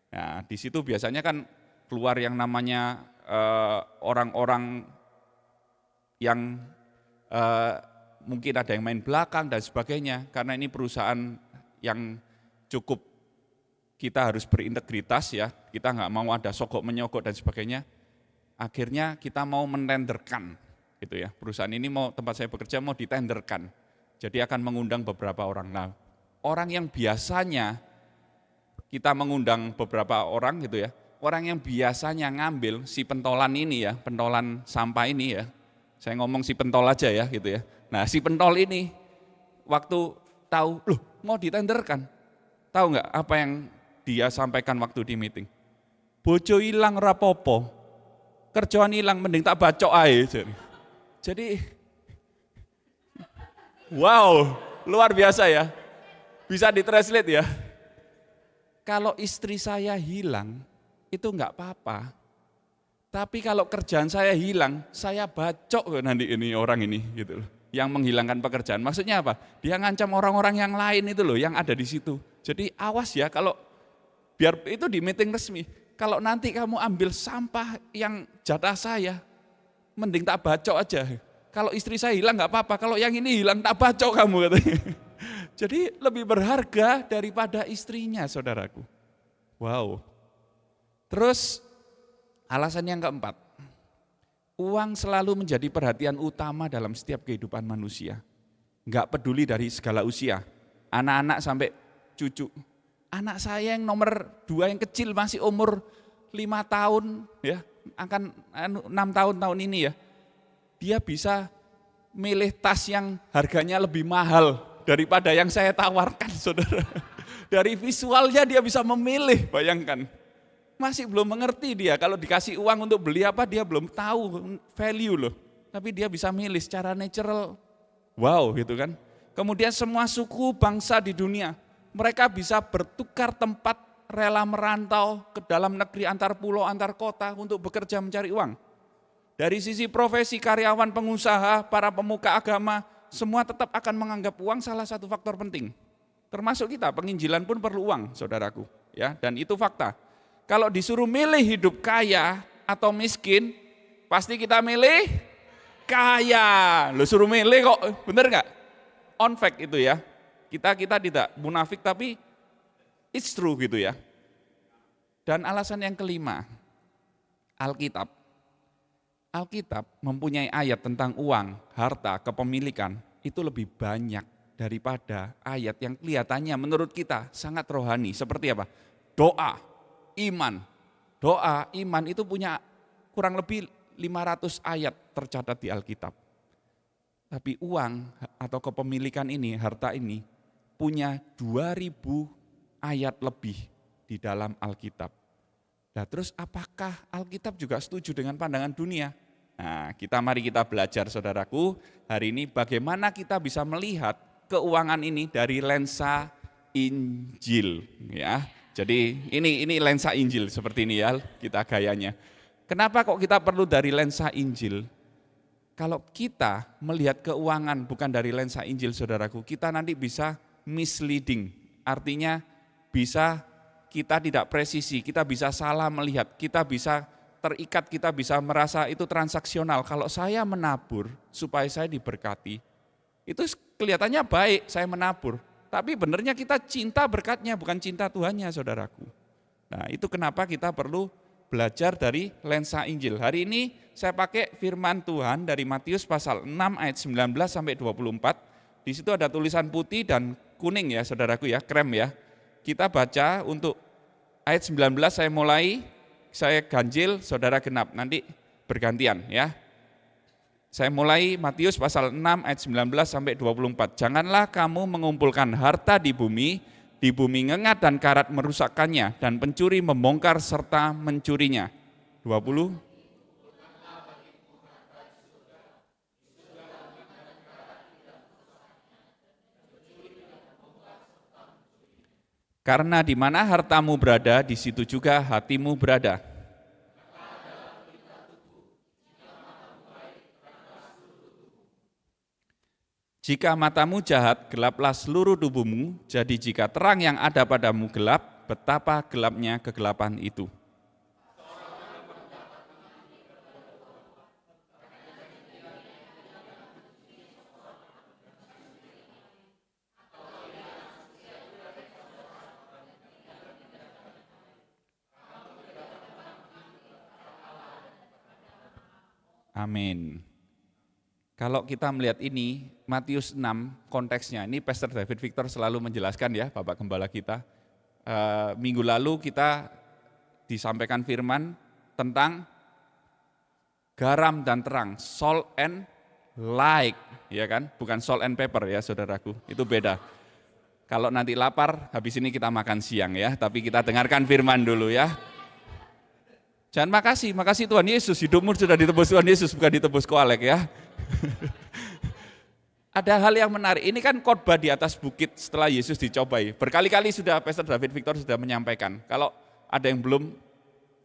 Nah, di situ biasanya kan keluar yang namanya orang-orang yang mungkin ada yang main belakang dan sebagainya, karena ini perusahaan yang cukup kita harus berintegritas ya, kita nggak mau ada sogok menyogok dan sebagainya. Akhirnya kita mau mentenderkan, gitu ya. Perusahaan ini tempat saya bekerja mau ditenderkan, jadi akan mengundang beberapa orang. Nah, orang yang biasanya kita mengundang beberapa orang gitu ya, orang yang biasanya ngambil si pentolan ini ya, pentolan sampah ini ya, saya ngomong si pentol aja ya gitu ya. Nah si pentol ini waktu tahu, loh mau ditenderkan, tahu nggak apa yang dia sampaikan waktu di meeting? Bojo hilang rapopo, kerjaan hilang mending tak bacok aja. Jadi wow, luar biasa ya, bisa ditranslate ya. Kalau istri saya hilang, itu enggak apa-apa. Tapi kalau kerjaan saya hilang, saya bacok nanti ini orang ini gitu loh. Yang menghilangkan pekerjaan. Maksudnya apa? Dia ngancam orang-orang yang lain itu loh, yang ada di situ. Jadi awas ya kalau biar itu di meeting resmi. Kalau nanti kamu ambil sampah yang jatah saya, mending tak bacok aja. Kalau istri saya hilang enggak apa-apa, kalau yang ini hilang tak bacok kamu katanya. Jadi lebih berharga daripada istrinya, saudaraku. Wow. Terus alasan yang keempat, uang selalu menjadi perhatian utama dalam setiap kehidupan manusia. Enggak peduli dari segala usia, anak-anak sampai cucu. Anak saya yang nomor 2 yang kecil masih umur 5 tahun, ya, akan 6 tahun ini ya. Dia bisa milih tas yang harganya lebih mahal daripada yang saya tawarkan, saudara. Dari visualnya dia bisa memilih, bayangkan. Masih belum mengerti dia, kalau dikasih uang untuk beli apa dia belum tahu value loh. Tapi dia bisa milih secara natural, wow gitu kan. Kemudian semua suku bangsa di dunia, mereka bisa bertukar tempat, rela merantau ke dalam negeri, antar pulau, antar kota untuk bekerja mencari uang. Dari sisi profesi, karyawan, pengusaha, para pemuka agama, semua tetap akan menganggap uang salah satu faktor penting. Termasuk kita, penginjilan pun perlu uang, saudaraku. Ya, dan itu fakta. Kalau disuruh milih hidup kaya atau miskin, pasti kita milih kaya. Lo suruh milih kok, bener nggak? On fact itu ya. Kita tidak munafik tapi it's true gitu ya. Dan alasan yang kelima, Alkitab. Alkitab mempunyai ayat tentang uang, harta, kepemilikan, itu lebih banyak daripada ayat yang kelihatannya menurut kita sangat rohani. Seperti apa? Doa, iman. Doa, iman itu punya kurang lebih 500 ayat tercatat di Alkitab. Tapi uang atau kepemilikan ini, harta ini, punya 2000 ayat lebih di dalam Alkitab. Nah terus apakah Alkitab juga setuju dengan pandangan dunia? Nah mari kita belajar saudaraku hari ini bagaimana kita bisa melihat keuangan ini dari lensa Injil ya. Jadi ini lensa Injil seperti ini ya kita gayanya. Kenapa kok kita perlu dari lensa Injil? Kalau kita melihat keuangan bukan dari lensa Injil saudaraku, kita nanti bisa misleading. Artinya bisa kita tidak presisi, kita bisa salah melihat, kita bisa terikat, kita bisa merasa itu transaksional. Kalau saya menabur supaya saya diberkati, itu kelihatannya baik saya menabur. Tapi benernya kita cinta berkatnya, bukan cinta Tuhannya saudaraku. Nah itu kenapa kita perlu belajar dari lensa Injil. Hari ini saya pakai firman Tuhan dari Matius pasal 6 ayat 19 sampai 24. Di situ ada tulisan putih dan kuning ya saudaraku ya, krem ya. Kita baca untuk ayat 19 saya mulai, saya ganjil, saudara genap, nanti bergantian ya. Saya mulai Matius pasal 6 ayat 19 sampai 24. Janganlah kamu mengumpulkan harta di bumi ngengat dan karat merusakkannya, dan pencuri membongkar serta mencurinya. 20. Karena di mana hartamu berada, di situ juga hatimu berada. Jika matamu jahat, gelaplah seluruh tubuhmu. Jadi jika terang yang ada padamu gelap, betapa gelapnya kegelapan itu. Amin. Kalau kita melihat ini, Matius 6 konteksnya, ini Pastor David Victor selalu menjelaskan ya, Bapak Gembala kita. Minggu lalu kita disampaikan firman tentang garam dan terang, salt and light, ya kan? Bukan salt and pepper ya saudaraku, itu beda. Kalau nanti lapar, habis ini kita makan siang ya, tapi kita dengarkan firman dulu ya. Jangan makasih Tuhan Yesus, hidupmu sudah ditebus Tuhan Yesus, bukan ditebus koalek ya. Ada hal yang menarik, ini kan khotbah di atas bukit setelah Yesus dicobai. Berkali-kali sudah Pastor David Victor sudah menyampaikan, kalau ada yang belum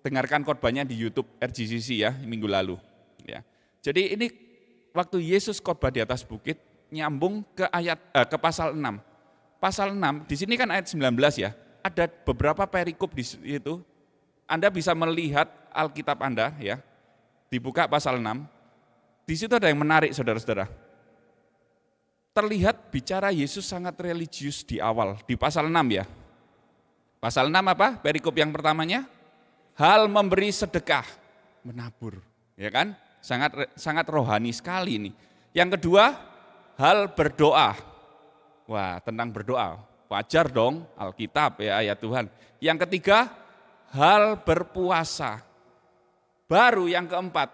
dengarkan khotbahnya di YouTube RGCC ya, minggu lalu. Ya. Jadi ini waktu Yesus khotbah di atas bukit, nyambung ke ke pasal 6. Pasal 6, di sini kan ayat 19 ya, ada beberapa perikop di situ. Anda bisa melihat Alkitab Anda ya, dibuka pasal 6, di situ ada yang menarik saudara-saudara. Terlihat bicara Yesus sangat religius di awal, di pasal 6 ya. Pasal 6 apa? Perikop yang pertamanya, hal memberi sedekah, menabur, ya kan? Sangat rohani sekali ini. Yang kedua, hal berdoa. Wah, tentang berdoa, wajar dong, Alkitab ya, ayat Tuhan. Yang ketiga, hal berpuasa. Baru yang keempat,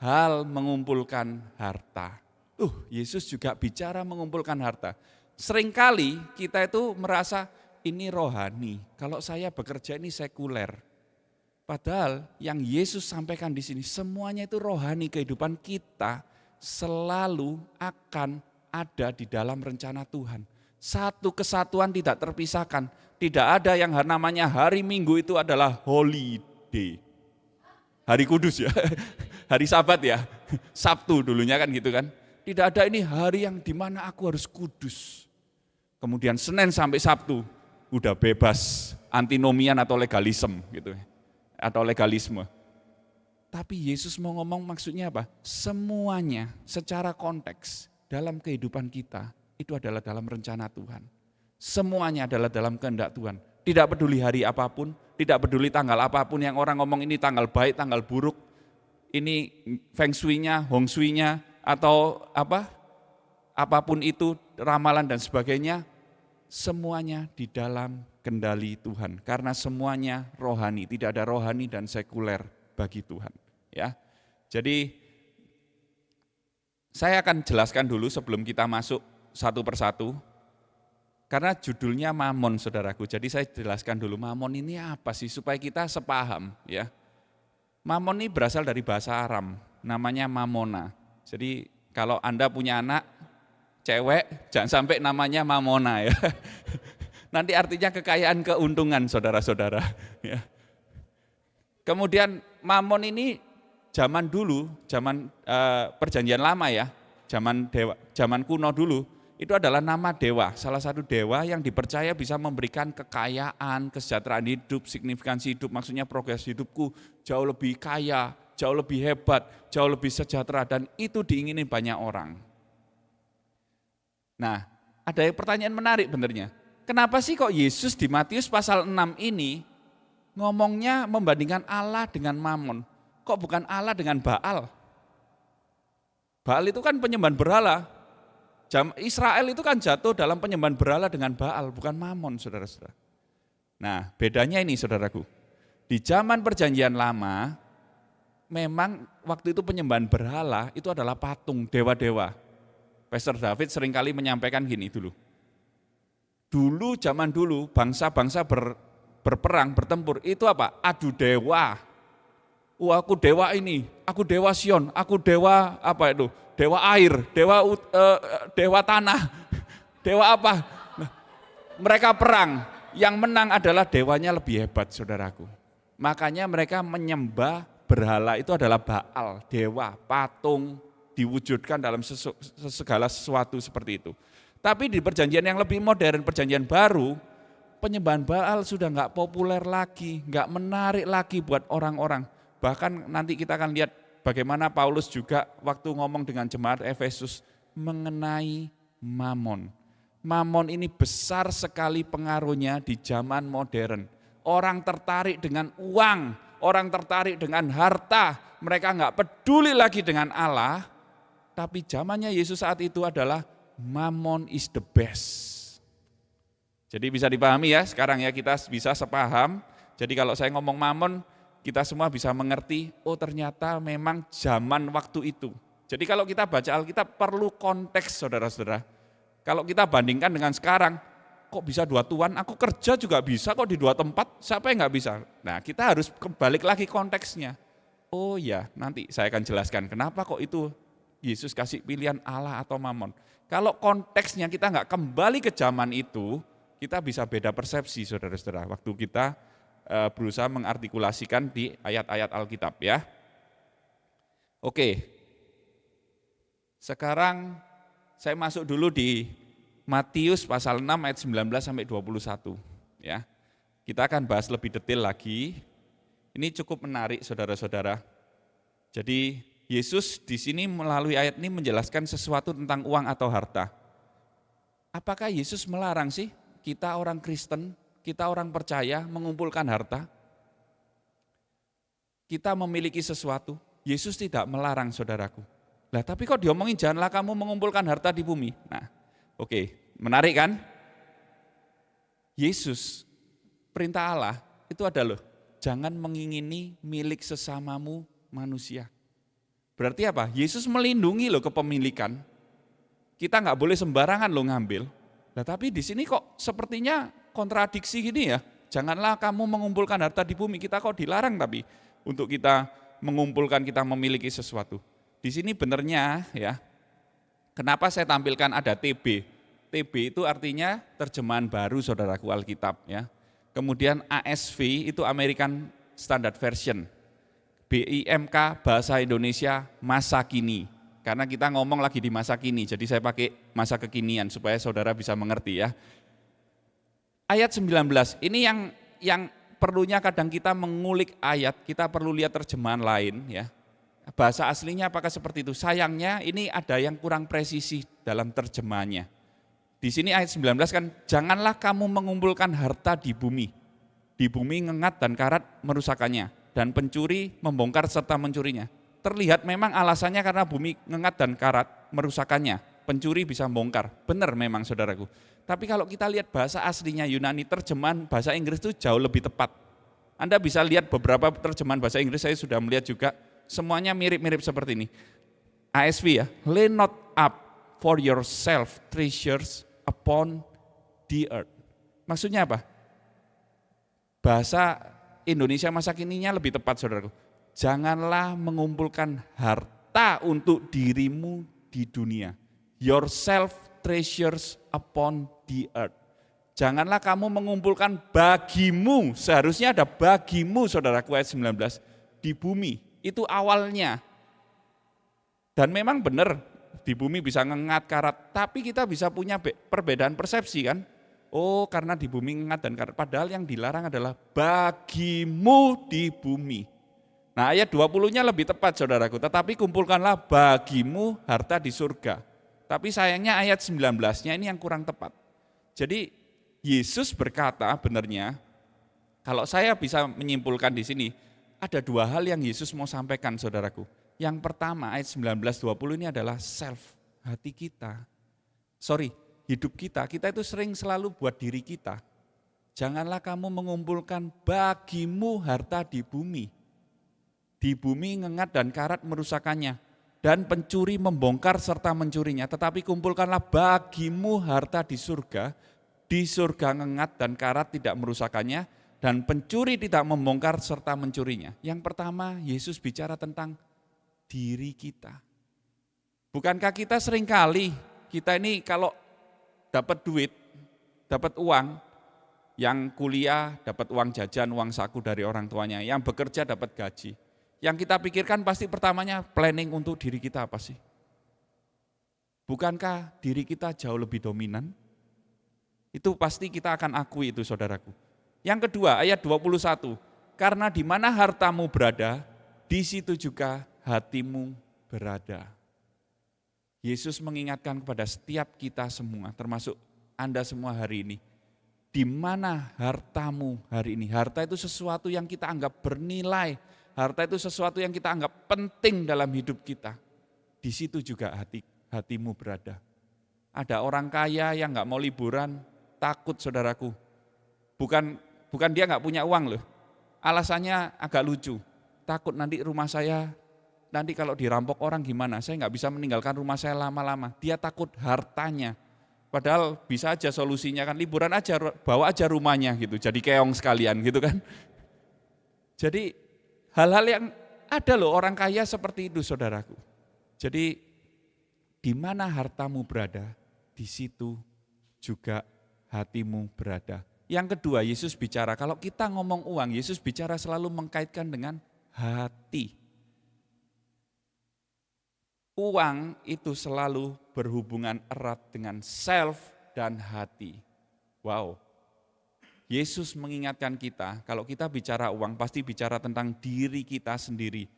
hal mengumpulkan harta. Yesus juga bicara mengumpulkan harta. Seringkali kita itu merasa ini rohani, kalau saya bekerja ini sekuler. Padahal yang Yesus sampaikan di sini semuanya itu rohani, kehidupan kita selalu akan ada di dalam rencana Tuhan. Satu kesatuan tidak terpisahkan. Tidak ada yang namanya hari Minggu itu adalah holiday. Hari kudus ya, hari Sabat ya, Sabtu dulunya kan gitu kan. Tidak ada ini hari yang dimana aku harus kudus. Kemudian Senin sampai Sabtu udah bebas antinomian atau legalisme gitu. Atau legalisme. Tapi Yesus mau ngomong maksudnya apa? Semuanya secara konteks dalam kehidupan kita itu adalah dalam rencana Tuhan. Semuanya adalah dalam kehendak Tuhan. Tidak peduli hari apapun, tidak peduli tanggal apapun yang orang ngomong ini tanggal baik, tanggal buruk, ini feng shui-nya, hong shui-nya, atau apapun itu, ramalan dan sebagainya, semuanya di dalam kendali Tuhan. Karena semuanya rohani, tidak ada rohani dan sekuler bagi Tuhan. Ya, jadi saya akan jelaskan dulu sebelum kita masuk satu persatu. Karena judulnya Mamon, saudaraku. Jadi saya jelaskan dulu Mamon ini apa sih supaya kita sepaham, ya. Mamon ini berasal dari bahasa Aram, namanya Mamona. Jadi kalau Anda punya anak cewek, jangan sampai namanya Mamona ya. Nanti artinya kekayaan, keuntungan, saudara-saudara. Ya. Kemudian Mamon ini zaman dulu, zaman perjanjian lama ya, zaman kuno dulu. Itu adalah nama dewa, salah satu dewa yang dipercaya bisa memberikan kekayaan, kesejahteraan hidup, signifikansi hidup, maksudnya progres hidupku jauh lebih kaya, jauh lebih hebat, jauh lebih sejahtera, dan itu diingini banyak orang. Nah, ada pertanyaan menarik benernya. Kenapa sih kok Yesus di Matius pasal 6 ini ngomongnya membandingkan Allah dengan Mamon? Kok bukan Allah dengan Baal? Baal itu kan penyembahan berhala. Israel itu kan jatuh dalam penyembahan berhala dengan Baal, bukan Mamon, saudara-saudara. Nah, bedanya ini, saudaraku. Di zaman perjanjian lama, memang waktu itu penyembahan berhala itu adalah patung, dewa-dewa. Pastor David seringkali menyampaikan gini dulu. Dulu, zaman dulu, bangsa-bangsa berperang, bertempur, itu apa? Adu dewa. Aku dewa ini, aku dewa Sion, aku dewa apa itu? Dewa air, dewa tanah, dewa apa? Nah, mereka perang, yang menang adalah dewanya lebih hebat, saudaraku. Makanya mereka menyembah berhala itu adalah Baal, dewa, patung, diwujudkan dalam segala sesuatu seperti itu. Tapi di perjanjian yang lebih modern, perjanjian baru, penyembahan Baal sudah enggak populer lagi, enggak menarik lagi buat orang-orang. Bahkan nanti kita akan lihat bagaimana Paulus juga waktu ngomong dengan jemaat Efesus mengenai Mamon. Mamon ini besar sekali pengaruhnya di zaman modern. Orang tertarik dengan uang, orang tertarik dengan harta. Mereka enggak peduli lagi dengan Allah. Tapi zamannya Yesus saat itu adalah Mamon is the best. Jadi bisa dipahami ya, sekarang ya kita bisa sepaham. Jadi kalau saya ngomong Mamon, kita semua bisa mengerti, oh ternyata memang zaman waktu itu. Jadi kalau kita baca Alkitab perlu konteks, saudara-saudara. Kalau kita bandingkan dengan sekarang, kok bisa dua tuan, aku kerja juga bisa kok di dua tempat, siapa yang nggak bisa? Nah kita harus kembali lagi konteksnya. Oh ya, nanti saya akan jelaskan kenapa kok itu Yesus kasih pilihan Allah atau Mamon. Kalau konteksnya kita nggak kembali ke zaman itu, kita bisa beda persepsi, saudara-saudara. Waktu kita berusaha mengartikulasikan di ayat-ayat Alkitab ya. Oke, sekarang saya masuk dulu di Matius pasal 6 ayat 19 sampai 21 ya. Kita akan bahas lebih detail lagi. Ini cukup menarik saudara-saudara. Jadi Yesus di sini melalui ayat ini menjelaskan sesuatu tentang uang atau harta. Apakah Yesus melarang sih kita orang Kristen, kita orang percaya mengumpulkan harta? Kita memiliki sesuatu, Yesus tidak melarang saudaraku. Lah tapi kok diomongin janganlah kamu mengumpulkan harta di bumi. Nah, oke, menarik kan? Yesus, perintah Allah itu ada loh, jangan mengingini milik sesamamu manusia. Berarti apa? Yesus melindungi loh kepemilikan. Kita nggak boleh sembarangan loh ngambil. Nah tapi di sini kok sepertinya kontradiksi gini ya, janganlah kamu mengumpulkan harta di bumi, kita kok dilarang tapi untuk kita mengumpulkan, kita memiliki sesuatu. Di sini benernya ya, kenapa saya tampilkan ada TB. TB itu artinya terjemahan baru saudaraku Alkitab ya. Kemudian ASV itu American Standard Version. BIMK Bahasa Indonesia Masa Kini. Karena kita ngomong lagi di masa kini, jadi saya pakai masa kekinian supaya saudara bisa mengerti ya. Ayat 19, ini yang perlunya kadang kita mengulik ayat, kita perlu lihat terjemahan lain ya. Bahasa aslinya apakah seperti itu? Sayangnya ini ada yang kurang presisi dalam terjemahannya. Di sini ayat 19 kan, janganlah kamu mengumpulkan harta di bumi ngengat dan karat merusakannya, dan pencuri membongkar serta mencurinya. Terlihat memang alasannya karena bumi ngengat dan karat merusakannya, pencuri bisa membongkar. Benar memang saudaraku. Tapi kalau kita lihat bahasa aslinya Yunani, terjemahan bahasa Inggris itu jauh lebih tepat. Anda bisa lihat beberapa terjemahan bahasa Inggris, saya sudah melihat juga, semuanya mirip-mirip seperti ini. ASV ya, lay not up for yourself treasures upon the earth. Maksudnya apa? Bahasa Indonesia masa kininya lebih tepat saudaraku. Janganlah mengumpulkan harta untuk dirimu di dunia. Yourself treasures upon the earth. Janganlah kamu mengumpulkan bagimu, seharusnya ada bagimu saudaraku ayat 19, di bumi. Itu awalnya. Dan memang benar di bumi bisa ngengat karat, tapi kita bisa punya perbedaan persepsi kan. Oh karena di bumi ngengat dan karat, padahal yang dilarang adalah bagimu di bumi. Nah ayat 20-nya lebih tepat saudaraku, tetapi kumpulkanlah bagimu harta di surga. Tapi sayangnya ayat 19-nya ini yang kurang tepat. Jadi Yesus berkata benarnya, kalau saya bisa menyimpulkan di sini, ada dua hal yang Yesus mau sampaikan saudaraku. Yang pertama ayat 19-20 ini adalah self, hati kita. Hidup kita itu sering selalu buat diri kita. Janganlah kamu mengumpulkan bagimu harta di bumi. Di bumi ngengat dan karat merusakannya. Dan pencuri membongkar serta mencurinya. Tetapi kumpulkanlah bagimu harta di surga. Di surga ngengat dan karat tidak merusakannya. Dan pencuri tidak membongkar serta mencurinya. Yang pertama Yesus bicara tentang diri kita. Bukankah kita seringkali, kita ini kalau dapat duit, dapat uang, yang kuliah dapat uang jajan, uang saku dari orang tuanya, yang bekerja dapat gaji. Yang kita pikirkan pasti pertamanya planning untuk diri kita apa sih? Bukankah diri kita jauh lebih dominan? Itu pasti kita akan akui itu saudaraku. Yang kedua ayat 21, karena di mana hartamu berada, di situ juga hatimu berada. Yesus mengingatkan kepada setiap kita semua, termasuk Anda semua hari ini. Di mana hartamu hari ini? Harta itu sesuatu yang kita anggap bernilai. Harta itu sesuatu yang kita anggap penting dalam hidup kita. Di situ juga hatimu berada. Ada orang kaya yang gak mau liburan, takut saudaraku. Bukan dia gak punya uang loh. Alasannya agak lucu. Takut nanti rumah saya, nanti kalau dirampok orang gimana? Saya gak bisa meninggalkan rumah saya lama-lama. Dia takut hartanya. Padahal bisa aja solusinya kan liburan aja, bawa aja rumahnya gitu. Jadi keong sekalian gitu kan. Jadi hal-hal yang ada loh orang kaya seperti itu saudaraku. Jadi di mana hartamu berada, di situ juga hatimu berada. Yang kedua Yesus bicara, kalau kita ngomong uang, Yesus bicara selalu mengkaitkan dengan hati. Uang itu selalu berhubungan erat dengan self dan hati. Wow. Yesus mengingatkan kita, kalau kita bicara uang pasti bicara tentang diri kita sendiri.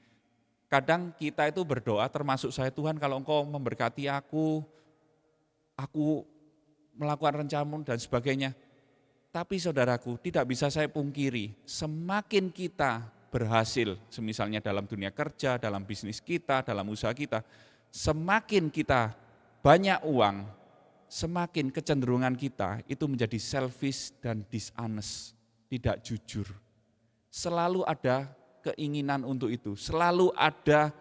Kadang kita itu berdoa termasuk saya, Tuhan kalau Engkau memberkati aku melakukan rencanamu dan sebagainya. Tapi saudaraku tidak bisa saya pungkiri, semakin kita berhasil, misalnya dalam dunia kerja, dalam bisnis kita, dalam usaha kita, semakin kita banyak uang, semakin kecenderungan kita itu menjadi selfish dan dishonest, tidak jujur. Selalu ada keinginan untuk itu, selalu ada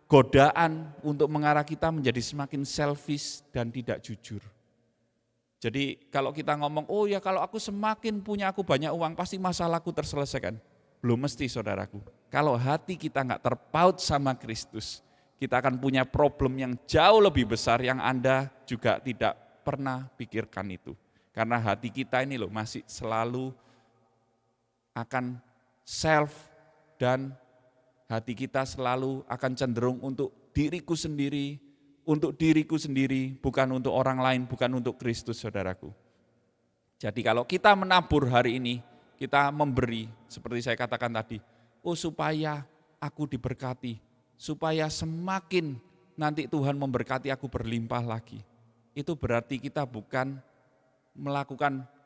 godaan untuk mengarah kita menjadi semakin selfish dan tidak jujur. Jadi kalau kita ngomong, oh ya kalau aku semakin punya aku banyak uang pasti masalahku terselesaikan. Belum mesti saudaraku. Kalau hati kita nggak terpaut sama Kristus, kita akan punya problem yang jauh lebih besar yang Anda juga tidak pernah pikirkan itu. Karena hati kita ini loh masih selalu akan self dan hati kita selalu akan cenderung untuk diriku sendiri, bukan untuk orang lain, bukan untuk Kristus, saudaraku. Jadi kalau kita menabur hari ini, kita memberi, seperti saya katakan tadi, supaya aku diberkati, supaya semakin nanti Tuhan memberkati aku berlimpah lagi. Itu berarti kita bukan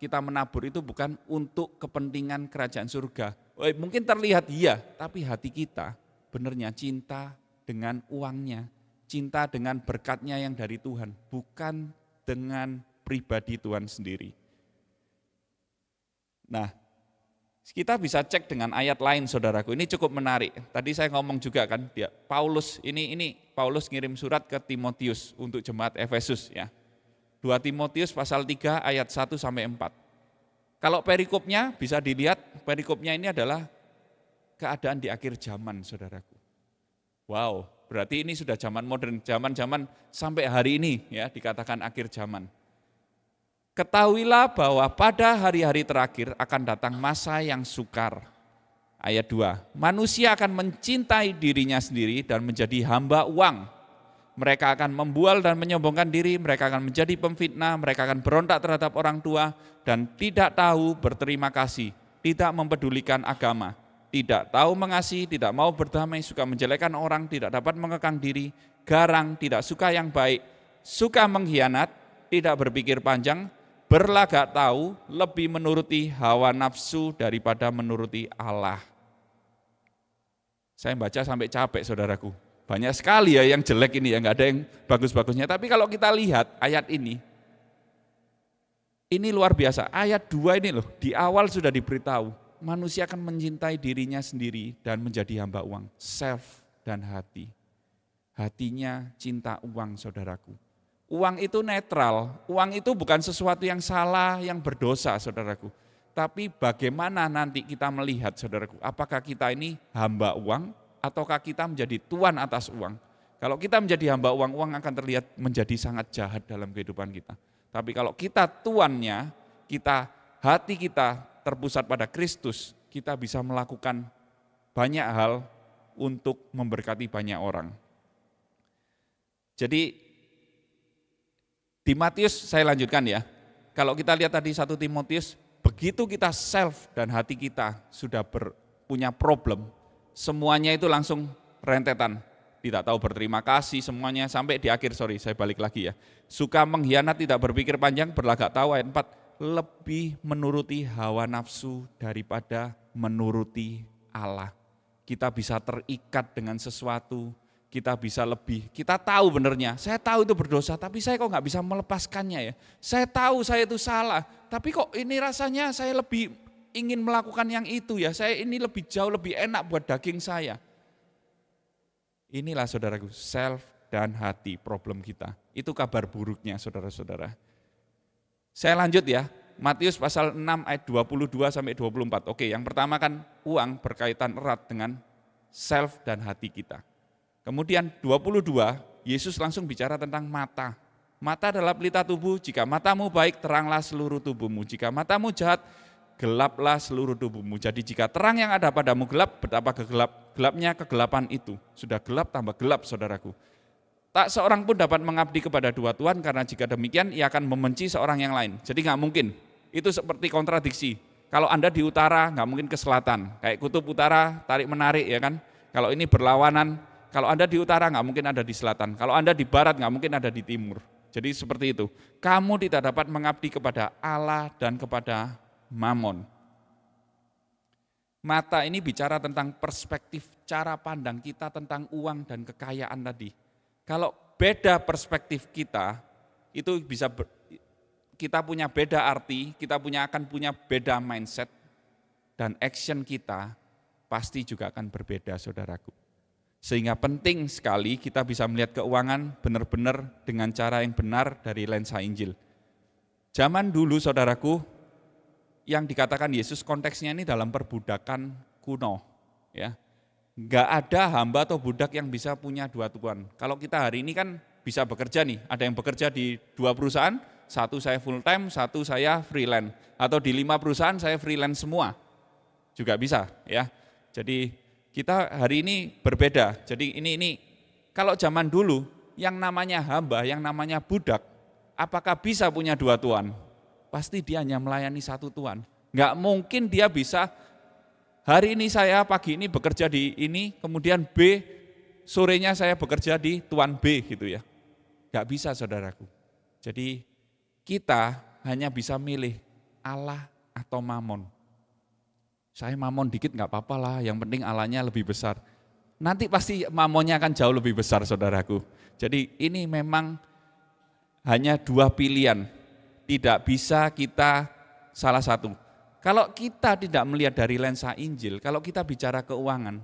kita menabur itu bukan untuk kepentingan kerajaan surga. Mungkin terlihat iya, tapi hati kita benernya cinta dengan uangnya, cinta dengan berkatnya yang dari Tuhan, bukan dengan pribadi Tuhan sendiri. Nah, kita bisa cek dengan ayat lain, saudaraku. Ini cukup menarik. Tadi saya ngomong juga kan, Paulus ini Paulus ngirim surat ke Timotius untuk jemaat Efesus ya. 2 Timotius pasal 3 ayat 1 sampai 4. Kalau perikopnya bisa dilihat, perikopnya ini adalah keadaan di akhir zaman, saudaraku. Wow, berarti ini sudah zaman modern, zaman sampai hari ini ya dikatakan akhir zaman. Ketahuilah bahwa pada hari-hari terakhir akan datang masa yang sukar. Ayat 2, manusia akan mencintai dirinya sendiri dan menjadi hamba uang. Mereka akan membual dan menyombongkan diri, mereka akan menjadi pemfitnah, mereka akan berontak terhadap orang tua dan tidak tahu berterima kasih, tidak mempedulikan agama, tidak tahu mengasihi, tidak mau berdamai, suka menjelekkan orang, tidak dapat mengekang diri, garang, tidak suka yang baik, suka mengkhianat, tidak berpikir panjang, berlagak tahu, lebih menuruti hawa nafsu daripada menuruti Allah. Saya baca sampai capek, saudaraku. Banyak sekali ya yang jelek ini ya, nggak ada yang bagus-bagusnya. Tapi kalau kita lihat ayat ini luar biasa. Ayat 2 ini loh, di awal sudah diberitahu, manusia akan mencintai dirinya sendiri dan menjadi hamba uang. Self dan hati. Hatinya cinta uang, saudaraku. Uang itu netral, uang itu bukan sesuatu yang salah, yang berdosa, saudaraku. Tapi bagaimana nanti kita melihat, saudaraku, apakah kita ini hamba uang, ataukah kita menjadi tuan atas uang? Kalau kita menjadi hamba uang, uang akan terlihat menjadi sangat jahat dalam kehidupan kita. Tapi kalau kita tuannya, hati kita terpusat pada Kristus, kita bisa melakukan banyak hal untuk memberkati banyak orang. Jadi di Matius saya lanjutkan ya. Kalau kita lihat tadi 1 Timotius, begitu kita self dan hati kita sudah punya problem, semuanya itu langsung rentetan. Tidak tahu berterima kasih semuanya sampai di akhir, saya balik lagi ya. Suka mengkhianat, tidak berpikir panjang, berlagak tahu, ayat 4, lebih menuruti hawa nafsu daripada menuruti Allah. Kita bisa terikat dengan sesuatu, kita bisa lebih, kita tahu benernya, saya tahu itu berdosa, tapi saya kok nggak bisa melepaskannya ya. Saya tahu saya itu salah, tapi kok ini rasanya saya lebih ingin melakukan yang itu ya, saya ini jauh lebih enak buat daging saya. Inilah saudaraku, self dan hati problem kita. Itu kabar buruknya saudara-saudara. Saya lanjut ya, Matius pasal 6 ayat 22 sampai 24. Oke, yang pertama kan uang berkaitan erat dengan self dan hati kita. Kemudian 22, Yesus langsung bicara tentang mata. Mata adalah pelita tubuh, jika matamu baik teranglah seluruh tubuhmu, jika matamu jahat gelaplah seluruh tubuhmu. Jadi jika terang yang ada padamu gelap, betapa gelapnya kegelapan itu. Sudah gelap tambah gelap, saudaraku. Tak seorang pun dapat mengabdi kepada dua tuan, karena jika demikian ia akan membenci seorang yang lain. Jadi nggak mungkin, itu seperti kontradiksi. Kalau Anda di utara nggak mungkin ke selatan, kayak kutub utara tarik menarik ya kan. Kalau ini berlawanan, kalau Anda di utara nggak mungkin ada di selatan, kalau Anda di barat nggak mungkin ada di timur. Jadi seperti itu, kamu tidak dapat mengabdi kepada Allah dan kepada Mamon. Mata ini bicara tentang perspektif, cara pandang kita tentang uang dan kekayaan tadi. Kalau beda perspektif kita, itu bisa kita punya beda arti, kita akan punya beda mindset, dan action kita pasti juga akan berbeda, saudaraku. Sehingga penting sekali kita bisa melihat keuangan benar-benar dengan cara yang benar dari lensa Injil. Zaman dulu, saudaraku, yang dikatakan Yesus konteksnya ini dalam perbudakan kuno, ya. Enggak ada hamba atau budak yang bisa punya dua tuan. Kalau kita hari ini kan bisa bekerja nih, ada yang bekerja di 2 perusahaan, satu saya full time, satu saya freelance, atau di 5 perusahaan saya freelance semua, juga bisa, ya. Jadi kita hari ini berbeda. Jadi ini kalau zaman dulu yang namanya hamba, yang namanya budak, apakah bisa punya dua tuan? Pasti dia hanya melayani satu tuan. Enggak mungkin dia bisa hari ini saya pagi ini bekerja di ini, kemudian B sorenya saya bekerja di tuan B gitu ya. Enggak bisa saudaraku. Jadi kita hanya bisa milih Allah atau Mamon. Saya Mamon dikit enggak apa-apa lah, yang penting Allahnya lebih besar. Nanti pasti Mamonnya akan jauh lebih besar saudaraku. Jadi ini memang hanya dua pilihan, tidak bisa kita salah satu. Kalau kita tidak melihat dari lensa Injil, kalau kita bicara keuangan,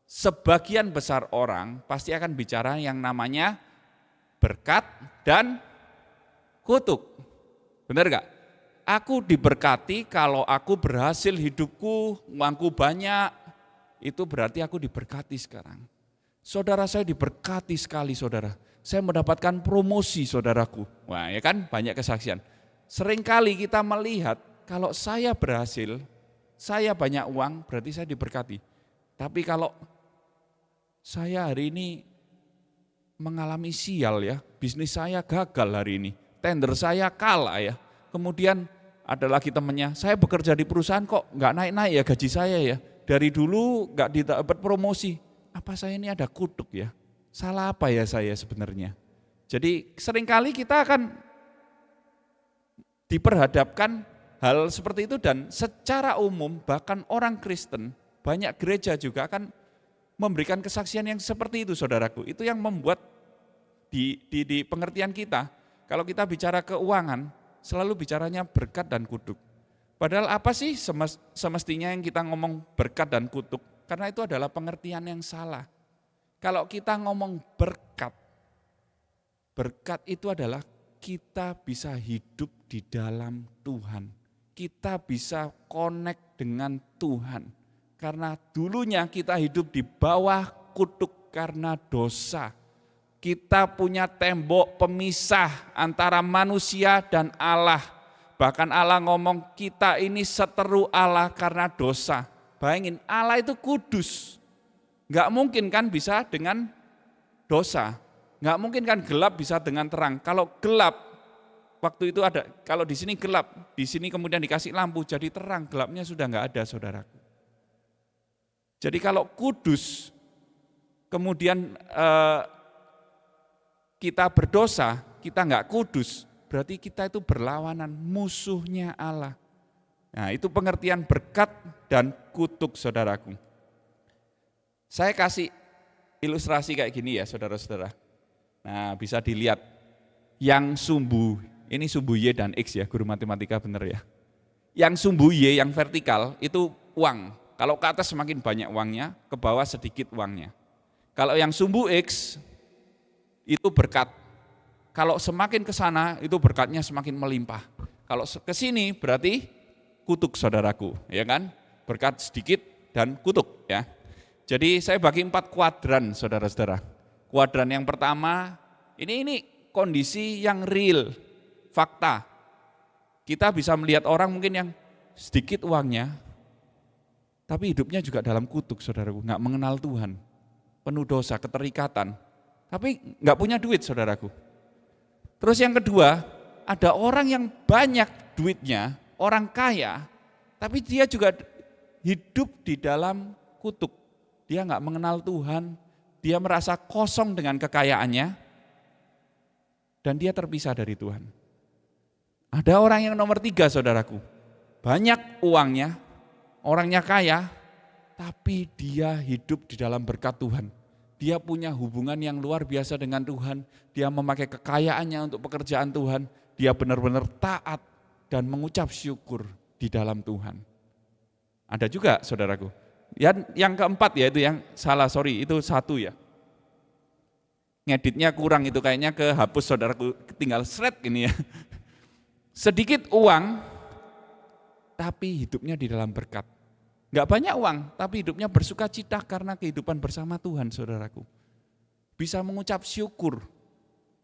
sebagian besar orang pasti akan bicara yang namanya berkat dan kutuk. Benar gak? Aku diberkati kalau aku berhasil hidupku, uangku banyak, itu berarti aku diberkati sekarang. Saudara saya diberkati sekali saudara. Saya mendapatkan promosi saudaraku. Wah ya kan banyak kesaksian. Seringkali kita melihat kalau saya berhasil, saya banyak uang berarti saya diberkati. Tapi kalau saya hari ini mengalami sial ya, bisnis saya gagal hari ini, tender saya kalah ya. Kemudian ada lagi temannya, saya bekerja di perusahaan kok nggak naik-naik ya gaji saya ya. Dari dulu nggak dapat promosi. Apa saya ini ada kutuk ya? Salah apa ya saya sebenarnya? Jadi seringkali kita akan diperhadapkan hal seperti itu dan secara umum bahkan orang Kristen, banyak gereja juga akan memberikan kesaksian yang seperti itu saudaraku. Itu yang membuat di pengertian kita, kalau kita bicara keuangan, selalu bicaranya berkat dan kutuk. Padahal apa sih semestinya yang kita ngomong berkat dan kutuk? Karena itu adalah pengertian yang salah. Kalau kita ngomong berkat itu adalah kita bisa hidup di dalam Tuhan. Kita bisa connect dengan Tuhan. Karena dulunya kita hidup di bawah kutuk karena dosa. Kita punya tembok pemisah antara manusia dan Allah. Bahkan Allah ngomong kita ini seteru Allah karena dosa. Bayangin Allah itu kudus. Enggak mungkin kan bisa dengan dosa. Enggak mungkin kan gelap bisa dengan terang. Kalau gelap, waktu itu ada, kalau di sini gelap, di sini kemudian dikasih lampu jadi terang, gelapnya sudah enggak ada saudaraku. Jadi kalau kudus, kemudian kita berdosa, kita enggak kudus, berarti kita itu berlawanan, musuhnya Allah. Nah itu pengertian berkat dan kutuk saudaraku. Saya kasih ilustrasi kayak gini ya saudara-saudara. Nah bisa dilihat yang sumbu, ini sumbu Y dan X ya, guru matematika bener ya. Yang sumbu Y yang vertikal itu uang, kalau ke atas semakin banyak uangnya, ke bawah sedikit uangnya. Kalau yang sumbu X itu berkat, kalau semakin ke sana itu berkatnya semakin melimpah. Kalau ke sini berarti kutuk saudaraku, ya kan? Berkat sedikit dan kutuk ya. Jadi saya bagi 4 kuadran saudara-saudara. Kuadran yang pertama, ini kondisi yang real, fakta. Kita bisa melihat orang mungkin yang sedikit uangnya, tapi hidupnya juga dalam kutuk saudaraku, nggak mengenal Tuhan, penuh dosa, keterikatan, tapi nggak punya duit saudaraku. Terus yang kedua, ada orang yang banyak duitnya, orang kaya, tapi dia juga hidup di dalam kutuk. Dia nggak mengenal Tuhan, dia merasa kosong dengan kekayaannya, dan dia terpisah dari Tuhan. Ada orang yang nomor 3 saudaraku, banyak uangnya, orangnya kaya, tapi dia hidup di dalam berkat Tuhan. Dia punya hubungan yang luar biasa dengan Tuhan, dia memakai kekayaannya untuk pekerjaan Tuhan, dia benar-benar taat dan mengucap syukur di dalam Tuhan. Ada juga saudaraku. Yang keempat ya itu yang salah, itu 1 ya. Ngeditnya kurang itu kayaknya kehapus saudaraku, tinggal shred ini ya. Sedikit uang, tapi hidupnya di dalam berkat. Enggak banyak uang, tapi hidupnya bersuka cita karena kehidupan bersama Tuhan saudaraku. Bisa mengucap syukur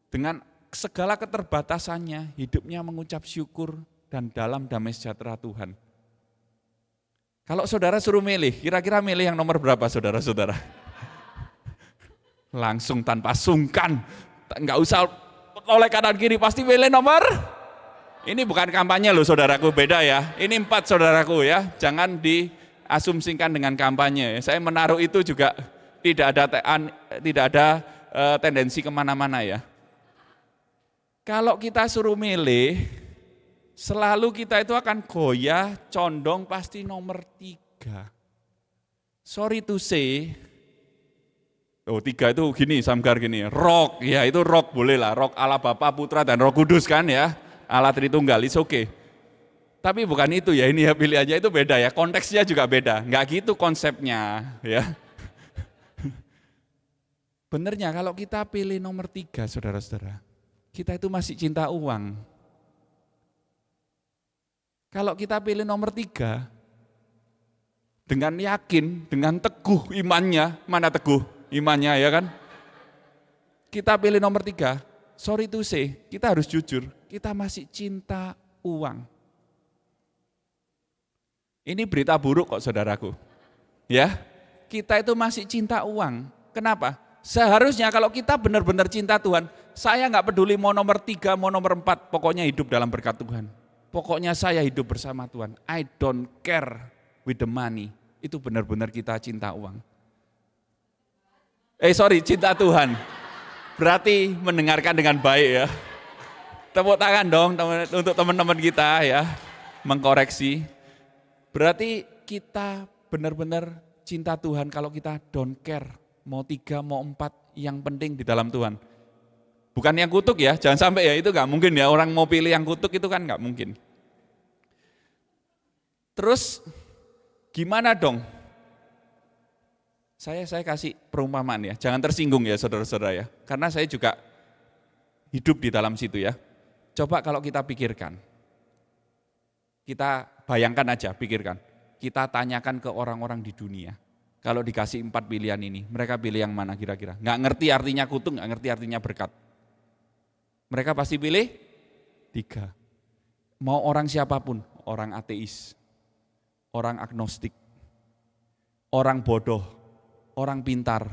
dengan segala keterbatasannya, hidupnya mengucap syukur dan dalam damai sejahtera Tuhan. Kalau saudara suruh milih, kira-kira milih yang nomor berapa saudara-saudara? Langsung tanpa sungkan, nggak usah oleh kanan kiri, pasti milih nomor. Ini bukan kampanye loh saudaraku, beda ya. Ini 4 saudaraku ya, jangan diasumsikan dengan kampanye. Saya menaruh itu juga tidak ada tendensi kemana-mana ya. Kalau kita suruh milih, selalu kita itu akan goyah, condong pasti nomor 3. Sorry to say, 3 itu gini, Samgar gini, rock, ya itu rock boleh lah, rock ala Bapa, Putra, dan Roh Kudus kan ya, ala Tritunggal, it's okay. Tapi bukan itu ya, ini ya pilihannya itu beda ya, konteksnya juga beda, nggak gitu konsepnya ya. Benernya kalau kita pilih nomor 3 saudara-saudara, kita itu masih cinta uang. Kalau kita pilih nomor 3, dengan yakin, dengan teguh imannya, mana teguh imannya ya kan? Kita pilih nomor 3, sorry to say, kita harus jujur, kita masih cinta uang. Ini berita buruk kok saudaraku. Ya, kita itu masih cinta uang. Kenapa? Seharusnya kalau kita benar-benar cinta Tuhan, saya nggak peduli mau nomor 3, mau nomor 4, pokoknya hidup dalam berkat Tuhan. Pokoknya saya hidup bersama Tuhan. I don't care with the money. Itu benar-benar kita cinta uang. Cinta Tuhan. Berarti mendengarkan dengan baik ya. Tepuk tangan dong untuk teman-teman kita ya. Mengkoreksi. Berarti kita benar-benar cinta Tuhan kalau kita don't care. Mau 3, mau 4, yang penting di dalam Tuhan. Bukan yang kutuk ya, jangan sampai ya, itu nggak mungkin ya, orang mau pilih yang kutuk itu kan nggak mungkin. Terus gimana dong? Saya kasih perumpamaan ya, jangan tersinggung ya saudara-saudara ya, karena saya juga hidup di dalam situ ya. Coba kalau kita pikirkan, kita bayangkan aja, pikirkan, kita tanyakan ke orang-orang di dunia, kalau dikasih 4 pilihan ini, mereka pilih yang mana kira-kira? Nggak ngerti artinya kutuk, nggak ngerti artinya berkat. Mereka pasti pilih 3. Mau orang siapapun, orang ateis, orang agnostik, orang bodoh, orang pintar,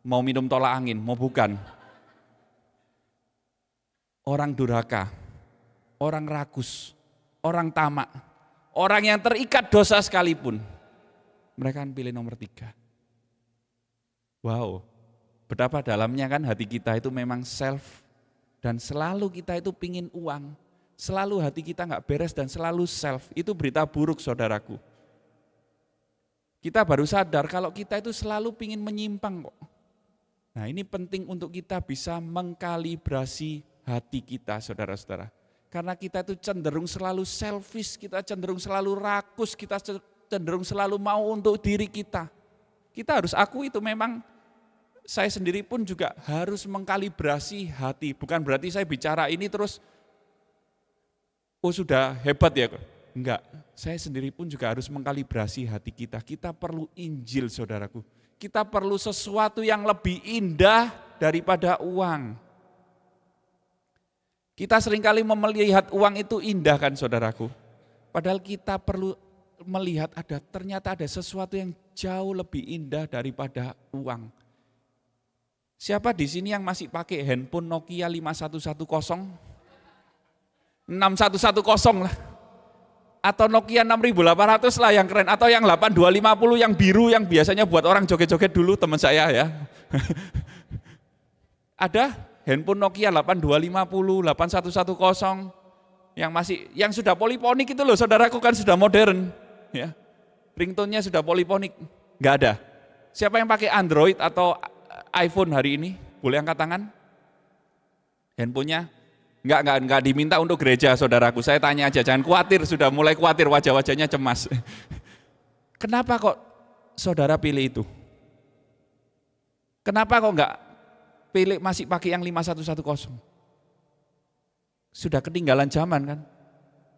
mau minum tolak angin, mau bukan, orang durhaka, orang rakus, orang tamak, orang yang terikat dosa sekalipun, mereka akan pilih nomor 3. Wow, betapa dalamnya kan hati kita itu memang self. Dan selalu kita itu pingin uang, selalu hati kita nggak beres dan selalu self. Itu berita buruk saudaraku. Kita baru sadar kalau kita itu selalu pingin menyimpang kok. Nah ini penting untuk kita bisa mengkalibrasi hati kita saudara-saudara. Karena kita itu cenderung selalu selfish, kita cenderung selalu rakus, kita cenderung selalu mau untuk diri kita. Kita harus akui itu memang. Saya sendiri pun juga harus mengkalibrasi hati. Bukan berarti saya bicara ini terus, sudah hebat ya. Enggak, saya sendiri pun juga harus mengkalibrasi hati kita. Kita perlu Injil saudaraku. Kita perlu sesuatu yang lebih indah daripada uang. Kita seringkali melihat uang itu indah kan saudaraku. Padahal kita perlu melihat ternyata ada sesuatu yang jauh lebih indah daripada uang. Siapa di sini yang masih pakai handphone Nokia 5110? 6110 lah. Atau Nokia 6800 lah yang keren. Atau yang 8250 yang biru yang biasanya buat orang joget-joget dulu teman saya ya. Ada handphone Nokia 8250, 8110 yang sudah poliponik itu loh saudaraku kan sudah modern. Ya. Ringtone-nya sudah poliponik. Enggak ada. Siapa yang pakai Android atau iPhone hari ini, boleh angkat tangan? Handphonenya? Enggak diminta untuk gereja saudaraku, saya tanya aja, jangan khawatir, sudah mulai khawatir, wajah-wajahnya cemas. Kenapa kok saudara pilih itu? Kenapa kok enggak masih pakai yang 5110? Sudah ketinggalan zaman kan?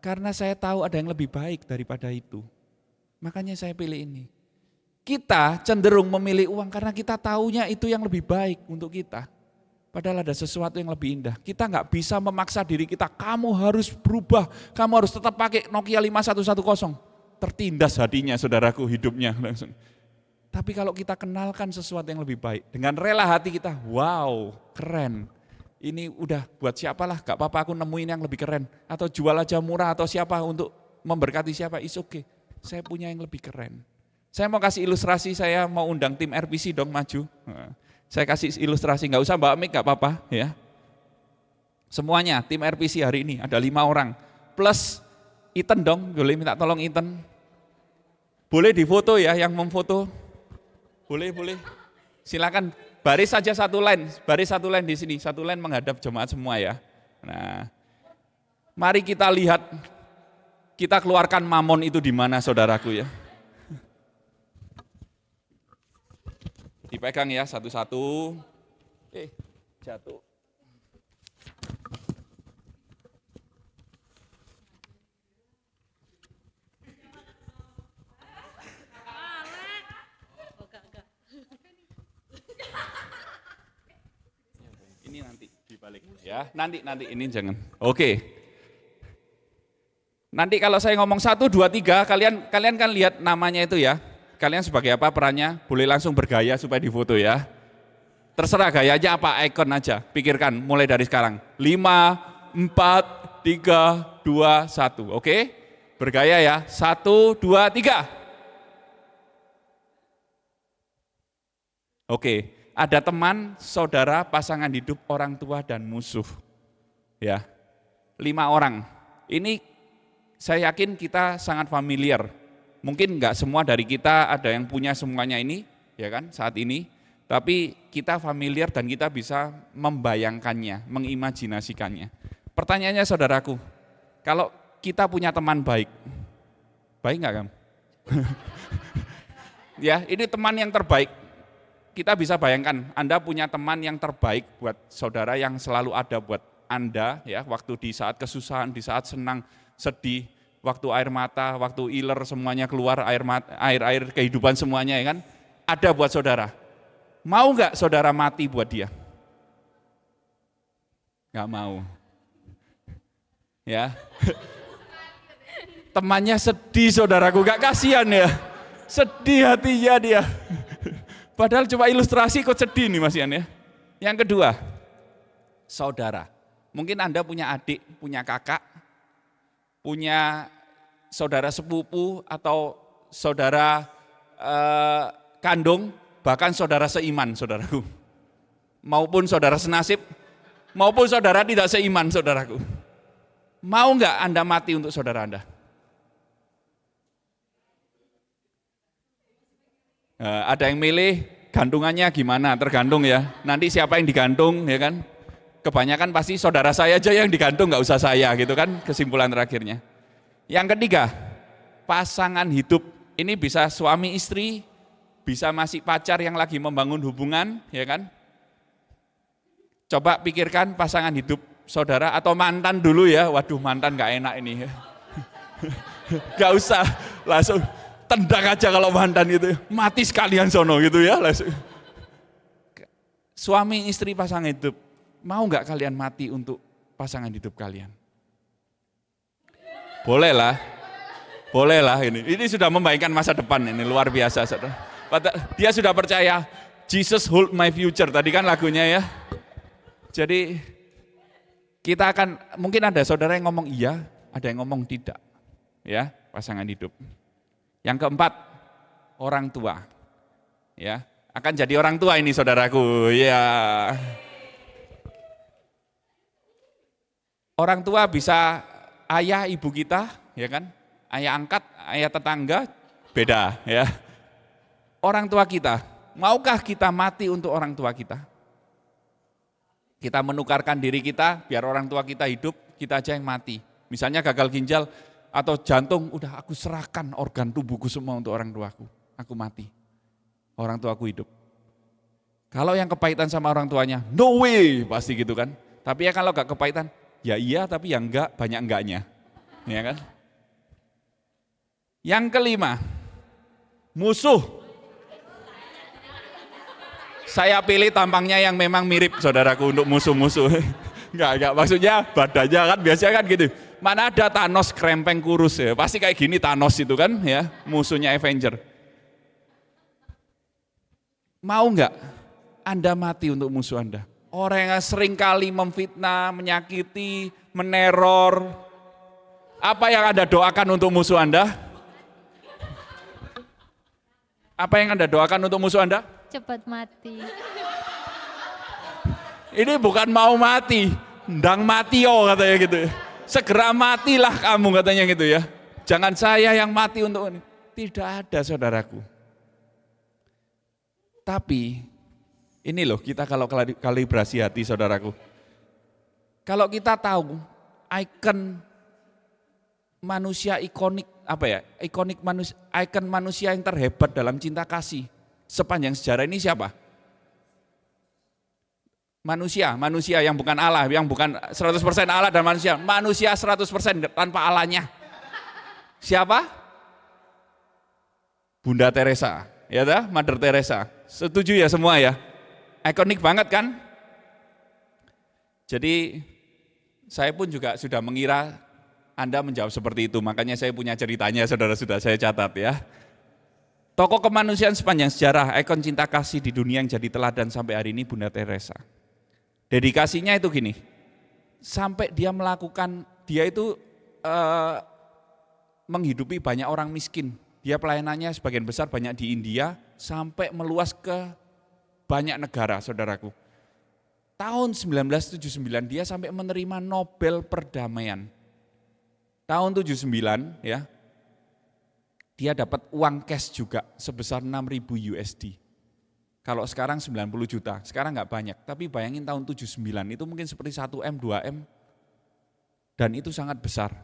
Karena saya tahu ada yang lebih baik daripada itu, makanya saya pilih ini. Kita cenderung memilih uang karena kita taunya itu yang lebih baik untuk kita. Padahal ada sesuatu yang lebih indah. Kita nggak bisa memaksa diri kita, kamu harus berubah, kamu harus tetap pakai Nokia 5110. tertindas hatinya saudaraku, hidupnya langsung. Tapi kalau kita kenalkan sesuatu yang lebih baik, dengan rela hati kita, wow, keren. Ini udah buat siapalah, gak apa-apa aku nemuin yang lebih keren. Atau jual aja murah, atau siapa untuk memberkati siapa, it's okay. Saya punya yang lebih keren. Saya mau kasih ilustrasi, saya mau undang tim RPC dong maju. Saya kasih ilustrasi, gak usah bawa mic, gak apa-apa ya. Semuanya, tim RPC hari ini ada 5 orang. Plus Ethan dong, boleh minta tolong Ethan. Boleh difoto ya yang memfoto. Boleh. Silakan baris saja satu line di sini, satu line menghadap jemaat semua ya. Nah, mari kita lihat, kita keluarkan mamon itu di mana saudaraku ya. Dipegang ya satu-satu. Jatuh. Ini nanti dibalik ya, nanti ini jangan. Oke. Nanti kalau saya ngomong 1, 2, 3, kalian kan lihat namanya itu ya. Kalian sebagai apa perannya, boleh langsung bergaya supaya difoto ya. Terserah gayanya apa, ikon aja. Pikirkan mulai dari sekarang. 5, 4, 3, 2, 1. Oke? Bergaya ya. 1, 2, 3. Oke. Ada teman, saudara, pasangan hidup, orang tua, dan musuh. Ya, 5 orang. Ini saya yakin kita sangat familiar. Mungkin enggak semua dari kita ada yang punya semuanya ini, ya kan, saat ini. Tapi kita familiar dan kita bisa membayangkannya, mengimajinasikannya. Pertanyaannya saudaraku, kalau kita punya teman baik enggak kamu? Ya, ini teman yang terbaik. Kita bisa bayangkan, Anda punya teman yang terbaik buat saudara yang selalu ada buat Anda, ya, waktu di saat kesusahan, di saat senang, sedih, waktu air mata, waktu iler semuanya keluar, air kehidupan semuanya ya kan, ada buat saudara. Mau nggak saudara mati buat dia? Nggak mau. Ya. Temannya sedih saudaraku, nggak kasihan ya. Sedih hatinya dia. Padahal cuma ilustrasi kok sedih nih Mas Ian ya. Yang kedua, saudara. Mungkin Anda punya adik, punya kakak, punya saudara sepupu atau saudara kandung, bahkan saudara seiman saudaraku. Maupun saudara senasib, maupun saudara tidak seiman saudaraku. Mau enggak Anda mati untuk saudara Anda? Ada yang milih gantungannya gimana, tergantung ya. Nanti siapa yang digantung ya kan. Kebanyakan pasti saudara saya aja yang digantung, nggak usah saya gitu kan, kesimpulan terakhirnya. Yang ketiga, pasangan hidup. Ini bisa suami istri, bisa masih pacar yang lagi membangun hubungan ya kan. Coba pikirkan pasangan hidup saudara atau mantan dulu ya. Waduh mantan nggak enak ini ya. Nggak usah, langsung tendang aja kalau mantan gitu, mati sekalian sono gitu ya. Suami istri pasangan hidup, mau nggak kalian mati untuk pasangan hidup kalian? Bolehlah ini. Ini sudah membayangkan masa depan ini luar biasa. Dia sudah percaya Jesus hold my future. Tadi kan lagunya ya. Jadi kita akan mungkin ada saudara yang ngomong iya, ada yang ngomong tidak, ya pasangan hidup. Yang keempat, orang tua. Ya, akan jadi orang tua ini saudaraku. Ya. Orang tua bisa ayah ibu kita, ya kan? Ayah angkat, ayah tetangga, beda ya. Orang tua kita, maukah kita mati untuk orang tua kita? Kita menukarkan diri kita biar orang tua kita hidup, kita aja yang mati. Misalnya gagal ginjal, atau jantung, udah aku serahkan organ tubuhku semua untuk orang tuaku, aku mati. Orang tuaku hidup. Kalau yang kepahitan sama orang tuanya, no way, pasti gitu kan. Tapi ya kalau gak kepahitan, ya iya tapi yang enggak, banyak enggaknya. Ya kan? Yang kelima, musuh. Saya pilih tampangnya yang memang mirip saudaraku untuk musuh-musuh. Enggak, maksudnya badannya kan biasanya kan gitu. Mana ada Thanos krempeng kurus ya, pasti kayak gini Thanos itu kan ya, musuhnya Avenger. Mau enggak Anda mati untuk musuh Anda? Orang yang sering kali memfitnah, menyakiti, meneror. Apa yang Anda doakan untuk musuh Anda? Apa yang Anda doakan untuk musuh Anda? Cepat mati. Ini bukan mau mati, ndang mati katanya gitu. Segera matilah kamu katanya gitu ya. Jangan saya yang mati untuk ini. Tidak ada saudaraku. Tapi ini loh kita kalau kalibrasi hati saudaraku. Kalau kita tahu ikon manusia ikonik apa ya? Ikon manusia yang terhebat dalam cinta kasih sepanjang sejarah ini siapa? Manusia yang bukan Allah, yang bukan 100% Allah dan manusia 100% tanpa Allahnya. Siapa? Bunda Teresa, ya dah, Mother Teresa. Setuju ya semua ya? Ikonik banget kan? Jadi saya pun juga sudah mengira Anda menjawab seperti itu, makanya saya punya ceritanya saudara sudah saya catat ya. Tokoh kemanusiaan sepanjang sejarah, ikon cinta kasih di dunia yang jadi teladan sampai hari ini Bunda Teresa. Dedikasinya itu gini, sampai dia itu menghidupi banyak orang miskin. Dia pelayanannya sebagian besar banyak di India, sampai meluas ke banyak negara saudaraku. Tahun 1979 dia sampai menerima Nobel Perdamaian. Tahun 79 ya, dia dapat uang cash juga sebesar 6.000 USD. Kalau sekarang 90 juta, sekarang nggak banyak. Tapi bayangin tahun 79 itu mungkin seperti 1M, 2M. Dan itu sangat besar.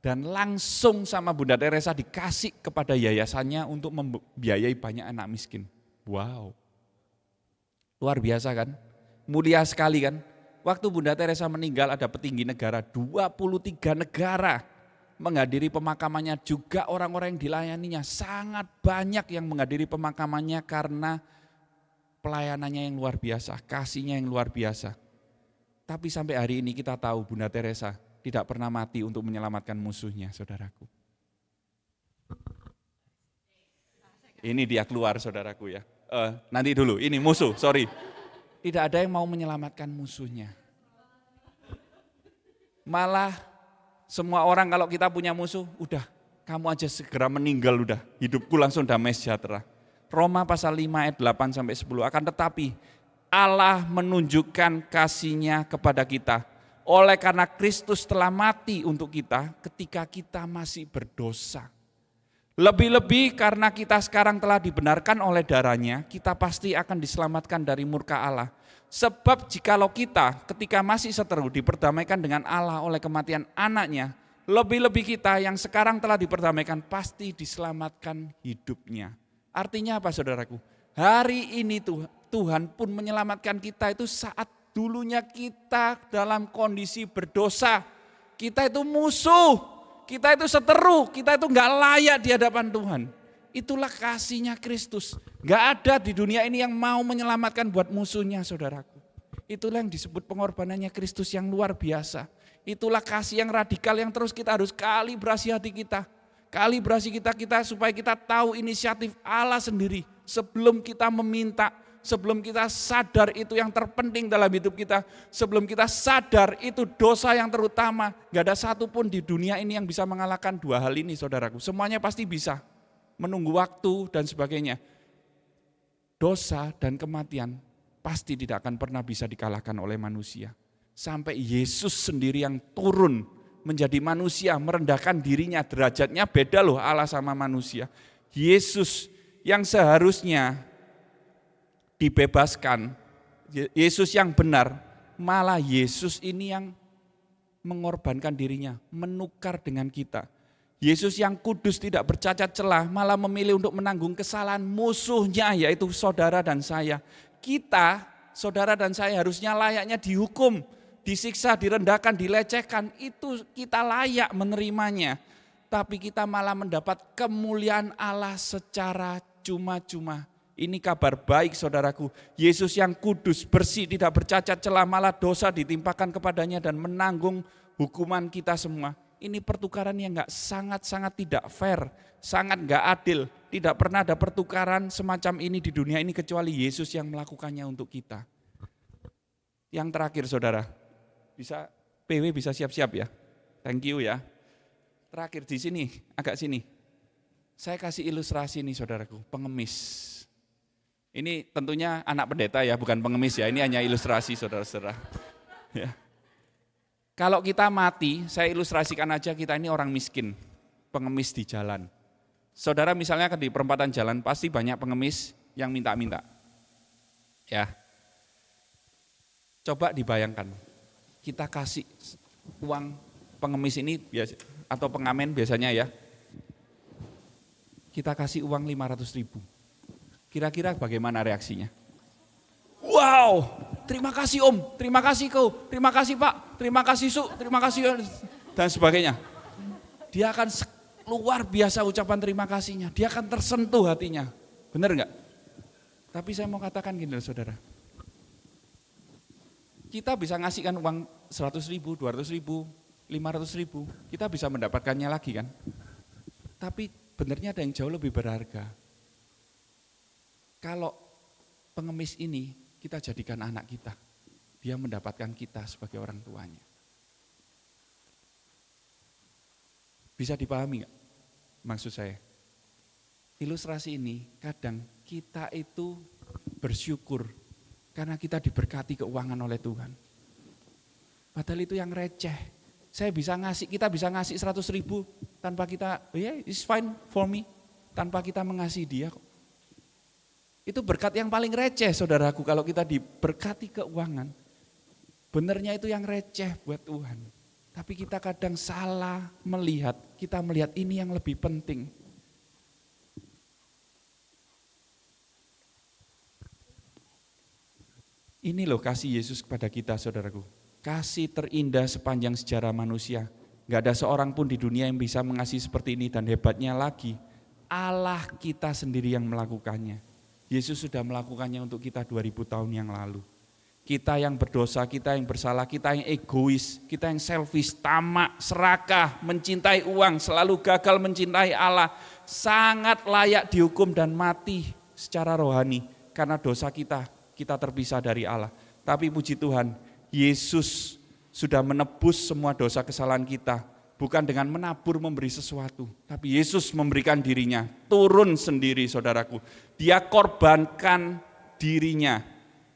Dan langsung sama Bunda Teresa dikasih kepada yayasannya untuk membiayai banyak anak miskin. Wow. Luar biasa kan? Mulia sekali kan? Waktu Bunda Teresa meninggal ada petinggi negara, 23 negara menghadiri pemakamannya, juga orang-orang yang dilayaninya. Sangat banyak yang menghadiri pemakamannya karena pelayanannya yang luar biasa, kasihnya yang luar biasa. Tapi sampai hari ini kita tahu Bunda Teresa tidak pernah mati untuk menyelamatkan musuhnya, saudaraku. Ini dia keluar, saudaraku ya. Nanti dulu, ini musuh, sorry. Tidak ada yang mau menyelamatkan musuhnya. Malah semua orang kalau kita punya musuh, udah kamu aja segera meninggal udah, hidupku langsung damai sejahtera. Roma pasal 5 ayat 8 sampai 10, akan tetapi Allah menunjukkan kasih-Nya kepada kita oleh karena Kristus telah mati untuk kita ketika kita masih berdosa. Lebih-lebih karena kita sekarang telah dibenarkan oleh darah-Nya, kita pasti akan diselamatkan dari murka Allah. Sebab jikalau kita ketika masih seteru diperdamaikan dengan Allah oleh kematian anak-Nya, lebih-lebih kita yang sekarang telah diperdamaikan pasti diselamatkan hidupnya. Artinya apa saudaraku? Hari ini Tuhan pun menyelamatkan kita itu saat dulunya kita dalam kondisi berdosa. Kita itu musuh, kita itu seteru, kita itu gak layak di hadapan Tuhan. Itulah kasih-Nya Kristus. Gak ada di dunia ini yang mau menyelamatkan buat musuhnya saudaraku. Itulah yang disebut pengorbanannya Kristus yang luar biasa. Itulah kasih yang radikal yang terus kita harus kalibrasi hati kita. Kalibrasi kita supaya kita tahu inisiatif Allah sendiri sebelum kita meminta, sebelum kita sadar itu yang terpenting dalam hidup kita, sebelum kita sadar itu dosa yang terutama. Gak ada satupun di dunia ini yang bisa mengalahkan dua hal ini saudaraku. Semuanya pasti bisa, menunggu waktu dan sebagainya. Dosa dan kematian pasti tidak akan pernah bisa dikalahkan oleh manusia. Sampai Yesus sendiri yang turun menjadi manusia, merendahkan dirinya, derajatnya beda loh Allah sama manusia. Yesus yang seharusnya dibebaskan, Yesus yang benar, malah Yesus ini yang mengorbankan dirinya, menukar dengan kita. Yesus yang kudus tidak bercacat celah, malah memilih untuk menanggung kesalahan musuhnya, yaitu saudara dan saya. Kita, saudara dan saya harusnya layaknya dihukum, disiksa, direndahkan, dilecehkan, itu kita layak menerimanya. Tapi kita malah mendapat kemuliaan Allah secara cuma-cuma. Ini kabar baik saudaraku. Yesus yang kudus, bersih, tidak bercacat celah, malah dosa ditimpakan kepadanya dan menanggung hukuman kita semua. Ini pertukaran yang sangat-sangat tidak fair, sangat gak adil. Tidak pernah ada pertukaran semacam ini di dunia ini kecuali Yesus yang melakukannya untuk kita. Yang terakhir saudara, PW bisa siap-siap ya. Thank you ya. Terakhir di sini, agak sini. Saya kasih ilustrasi nih saudaraku, pengemis. Ini tentunya anak pendeta ya, bukan pengemis ya. Ini hanya ilustrasi saudara-saudara. Ya. Kalau kita mati, saya ilustrasikan aja kita ini orang miskin, pengemis di jalan. Saudara misalnya di perempatan jalan pasti banyak pengemis yang minta-minta. Ya. Coba dibayangkan, kita kasih uang pengemis ini atau pengamen biasanya ya. Kita kasih uang 500.000. Kira-kira bagaimana reaksinya? Wow, terima kasih Om, terima kasih kau, terima kasih Pak, terima kasih Su, terima kasih dan sebagainya. Dia akan luar biasa ucapan terima kasihnya, dia akan tersentuh hatinya. Benar enggak? Tapi saya mau katakan gini loh saudara. Kita bisa ngasihkan uang 100.000, 200.000, 500.000, kita bisa mendapatkannya lagi kan. Tapi benernya ada yang jauh lebih berharga. Kalau pengemis ini kita jadikan anak kita, dia mendapatkan kita sebagai orang tuanya. Bisa dipahami nggak maksud saya? Ilustrasi ini kadang kita itu bersyukur karena kita diberkati keuangan oleh Tuhan. Padahal itu yang receh. Kita bisa ngasih 100.000 tanpa kita, it's fine for me, tanpa kita mengasihi dia kok. Itu berkat yang paling receh saudaraku kalau kita diberkati keuangan. Benernya itu yang receh buat Tuhan. Tapi kita kadang salah melihat, kita melihat ini yang lebih penting. Ini loh kasih Yesus kepada kita saudaraku. Kasih terindah sepanjang sejarah manusia. Gak ada seorang pun di dunia yang bisa mengasihi seperti ini dan hebatnya lagi. Allah kita sendiri yang melakukannya. Yesus sudah melakukannya untuk kita 2000 tahun yang lalu. Kita yang berdosa, kita yang bersalah, kita yang egois, kita yang selfish, tamak, serakah, mencintai uang, selalu gagal mencintai Allah. Sangat layak dihukum dan mati secara rohani karena dosa kita terpisah dari Allah. Tapi puji Tuhan, Yesus sudah menebus semua dosa kesalahan kita. Bukan dengan menabur memberi sesuatu, tapi Yesus memberikan dirinya, turun sendiri saudaraku. Dia korbankan dirinya,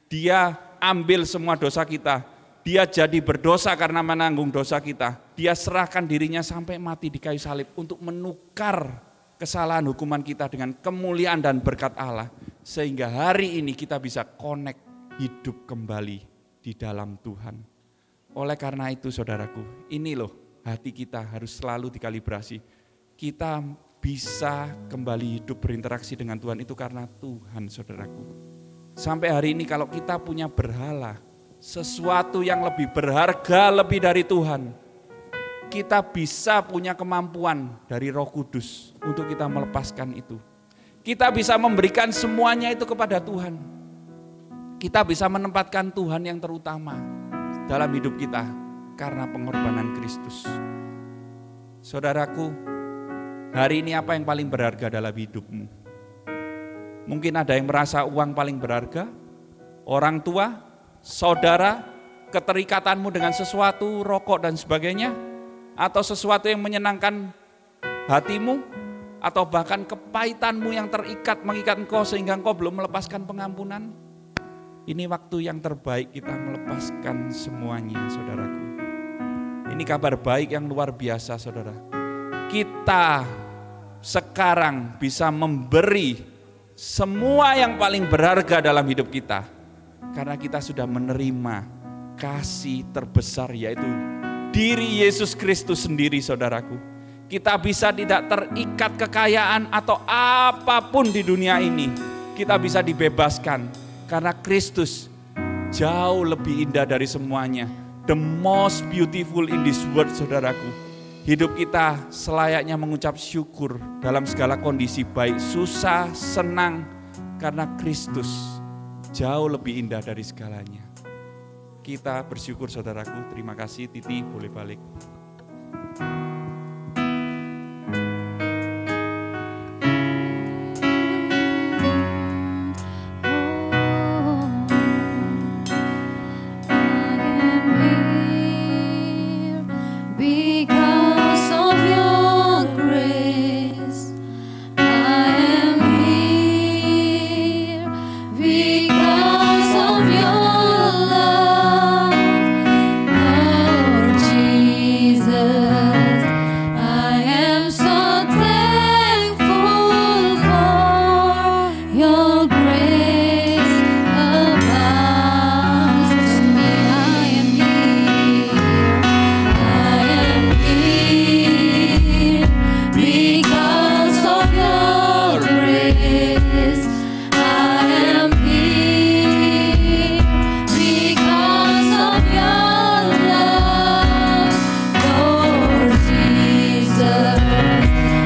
dia ambil semua dosa kita, dia jadi berdosa karena menanggung dosa kita. Dia serahkan dirinya sampai mati di kayu salib untuk menukar kesalahan hukuman kita dengan kemuliaan dan berkat Allah. Sehingga hari ini kita bisa connect hidup kembali di dalam Tuhan. Oleh karena itu saudaraku, ini loh. Hati kita harus selalu dikalibrasi. Kita bisa kembali hidup berinteraksi dengan Tuhan itu karena Tuhan saudaraku. Sampai hari ini kalau kita punya berhala, sesuatu yang lebih berharga lebih dari Tuhan, kita bisa punya kemampuan dari Roh Kudus untuk kita melepaskan itu. Kita bisa memberikan semuanya itu kepada Tuhan. Kita bisa menempatkan Tuhan yang terutama dalam hidup kita. Karena pengorbanan Kristus. Saudaraku, hari ini apa yang paling berharga dalam hidupmu? Mungkin ada yang merasa uang paling berharga, orang tua, saudara, keterikatanmu dengan sesuatu, rokok dan sebagainya, atau sesuatu yang menyenangkan hatimu, atau bahkan kepahitanmu yang mengikat engkau sehingga engkau belum melepaskan pengampunan. Ini waktu yang terbaik kita melepaskan semuanya, saudaraku. Ini kabar baik yang luar biasa saudara. Kita sekarang bisa memberi semua yang paling berharga dalam hidup kita. Karena kita sudah menerima kasih terbesar yaitu diri Yesus Kristus sendiri saudaraku. Kita bisa tidak terikat kekayaan atau apapun di dunia ini. Kita bisa dibebaskan karena Kristus jauh lebih indah dari semuanya. The most beautiful in this world saudaraku. Hidup kita selayaknya mengucap syukur dalam segala kondisi baik susah, senang, Karena Kristus jauh lebih indah dari segalanya. Kita bersyukur saudaraku, terima kasih. Titi boleh balik. Because of your grace, I am here. Because of your love, Lord Jesus, I am so thankful for your grace abounds to me. I am here. Because of your grace, I am here. Because of your love, Lord Jesus,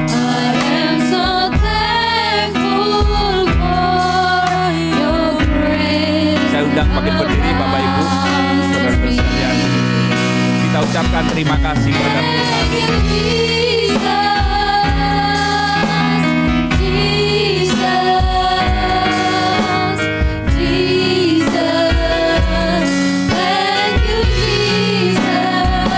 I am so thankful for your grace. Saya undang makin berdiri Bapak Ibu, saudara sekalian. Kita ucapkan terima kasih kepada Tuhan. Thank you, Jesus, Jesus, thank you, Jesus.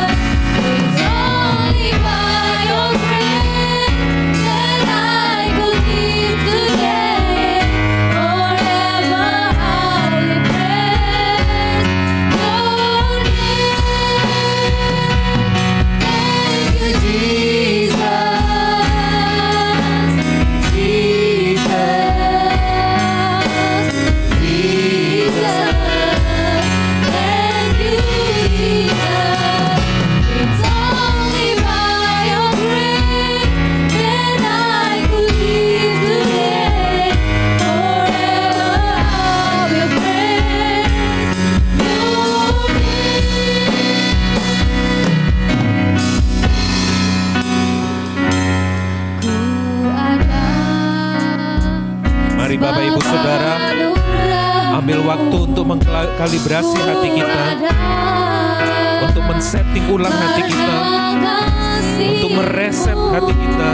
It's only by your grace that I could live today. Forever I will praise your name. Thank you, Mari Bapak Ibu Saudara ambil waktu untuk mengkalibrasi hati kita, untuk men-setting ulang hati kita, untuk mereset hati kita.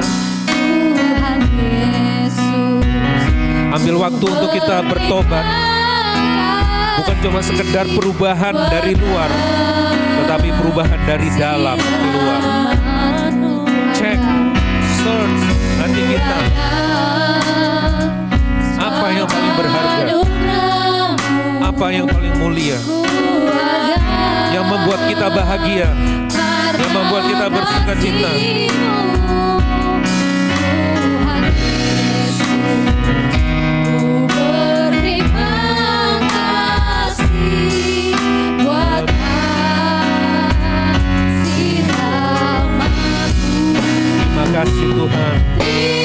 Ambil waktu untuk kita bertobat, bukan cuma sekedar perubahan dari luar, tetapi perubahan dari dalam keluar. Cek, search hati kita. Apa yang paling berharga? Apa yang paling mulia? Yang membuat kita bahagia, yang membuat kita bersukacita. Terima kasih Tuhan.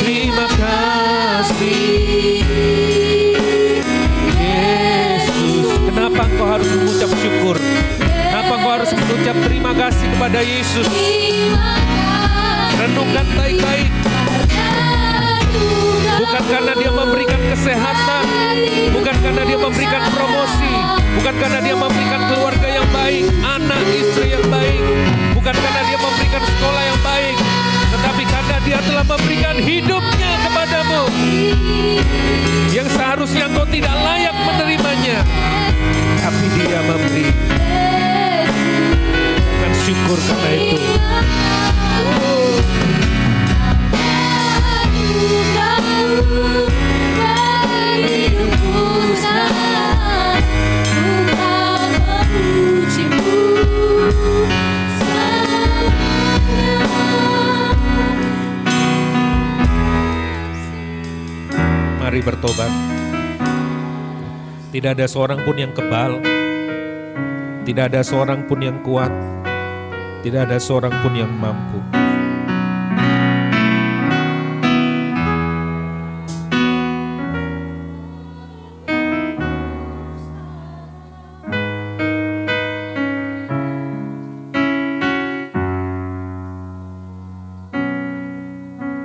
Terima kasih Yesus. Kenapa engkau harus mengucap syukur? Kenapa engkau harus mengucap terima kasih kepada Yesus? Renungkan baik-baik. Bukan karena dia memberikan kesehatan, bukan karena dia memberikan promosi, bukan karena dia memberikan keluarga yang baik, anak istri yang baik, bukan karena dia memberikan sekolah yang baik, tetapi karena dia telah memberikan hidupnya kepadamu yang seharusnya engkau tidak layak menerimanya, tapi dia memberi. Dan syukur karena itu. Mari bertobat. Tidak ada seorang pun yang kebal, tidak ada seorang pun yang kuat, tidak ada seorang pun yang mampu.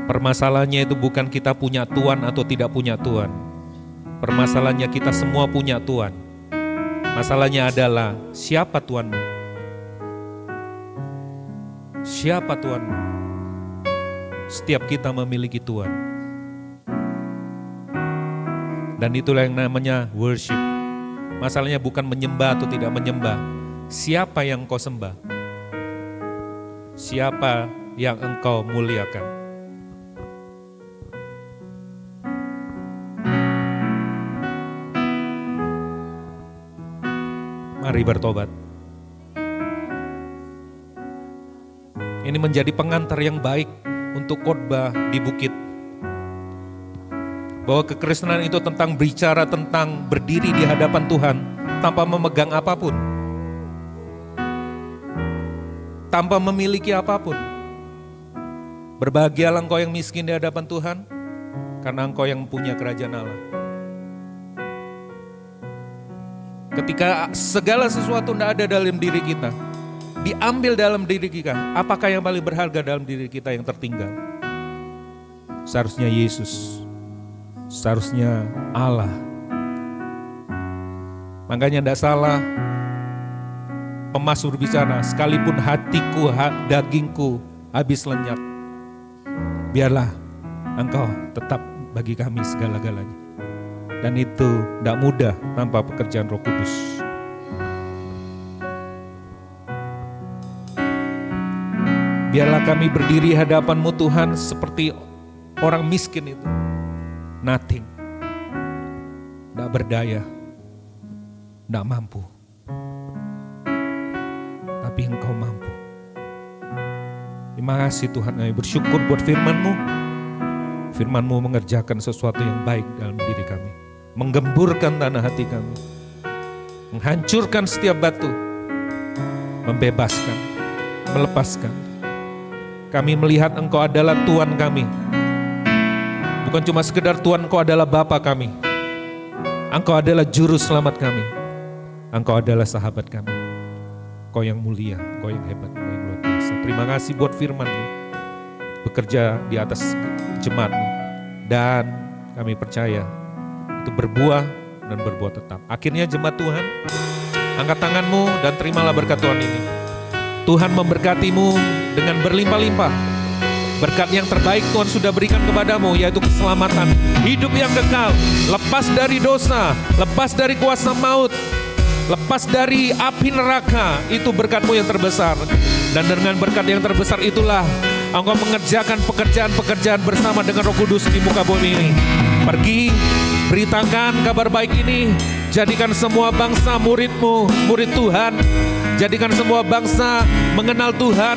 Permasalahannya itu bukan kita punya Tuhan atau tidak punya Tuhan. Permasalahannya kita semua punya Tuhan. Masalahnya adalah siapa Tuhanmu? Siapa Tuhanmu? Setiap kita memiliki Tuhan. Dan itulah yang namanya worship. Masalahnya bukan menyembah atau tidak menyembah. Siapa yang engkau sembah? Siapa yang engkau muliakan? Mari bertobat. Ini menjadi pengantar yang baik untuk khotbah di bukit. Bahwa kekristenan itu tentang bicara tentang berdiri di hadapan Tuhan tanpa memegang apapun. Tanpa memiliki apapun. Berbahagialah engkau yang miskin di hadapan Tuhan, karena engkau yang punya kerajaan Allah. Ketika segala sesuatu tidak ada dalam diri kita, diambil dalam diri kita, apakah yang paling berharga dalam diri kita yang tertinggal? Seharusnya Yesus, seharusnya Allah. Makanya tidak salah pemazmur bicara, sekalipun hatiku, dagingku habis lenyap, biarlah engkau tetap bagi kami segala-galanya. Dan itu tidak mudah tanpa pekerjaan Roh Kudus. Biarlah kami berdiri hadapan-Mu Tuhan seperti orang miskin itu. Nothing. Tidak berdaya. Tidak mampu. Tapi Engkau mampu. Terima kasih Tuhan, kami bersyukur buat firman-Mu. Firman-Mu mengerjakan sesuatu yang baik dalam diri kami. Menggemburkan tanah hati kami, menghancurkan setiap batu, membebaskan, melepaskan. Kami melihat Engkau adalah Tuhan kami. Bukan cuma sekedar Tuhan, Engkau adalah Bapa kami. Engkau adalah juru selamat kami. Engkau adalah sahabat kami. Engkau yang mulia, Engkau yang hebat, Engkau yang luar biasa. Terima kasih buat firman-Mu, bekerja di atas jemaat-Mu. Dan kami percaya itu berbuah dan berbuah tetap. Akhirnya jemaat Tuhan, angkat tanganmu dan terimalah berkat Tuhan ini. Tuhan memberkatimu dengan berlimpah-limpah. Berkat yang terbaik Tuhan sudah berikan kepadamu, yaitu keselamatan, hidup yang kekal, lepas dari dosa, lepas dari kuasa maut, lepas dari api neraka. Itu berkatmu yang terbesar. Dan dengan berkat yang terbesar itulah engkau mengerjakan pekerjaan-pekerjaan bersama dengan Roh Kudus di muka bumi ini. Pergi, beritakan kabar baik ini. Jadikan semua bangsa murid-Mu, murid Tuhan. Jadikan semua bangsa mengenal Tuhan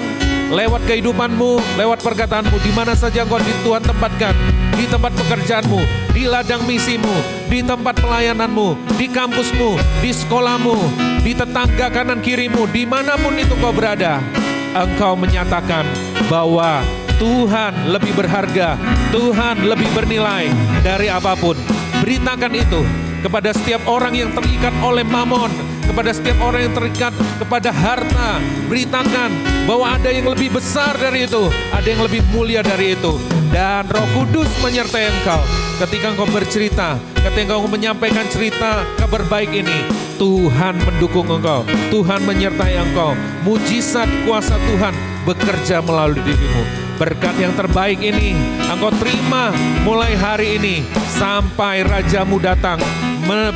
lewat kehidupan-Mu, lewat perkataan-Mu. Di mana saja engkau di Tuhan tempatkan. Di tempat pekerjaan-Mu, di ladang misi-Mu, di tempat pelayanan-Mu, di kampus-Mu, di sekolah-Mu, di tetangga kanan kiri-Mu, dimanapun itu kau berada. Engkau menyatakan bahwa Tuhan lebih berharga, Tuhan lebih bernilai dari apapun. Beritakan itu kepada setiap orang yang terikat oleh mamon, kepada setiap orang yang terikat kepada harta. Beritakan bahwa ada yang lebih besar dari itu, ada yang lebih mulia dari itu. Dan Roh Kudus menyertai engkau ketika engkau bercerita, ketika engkau menyampaikan cerita kabar baik ini. Tuhan mendukung engkau, Tuhan menyertai engkau. Mujizat kuasa Tuhan bekerja melalui dirimu. Berkat yang terbaik ini engkau terima mulai hari ini sampai Rajamu datang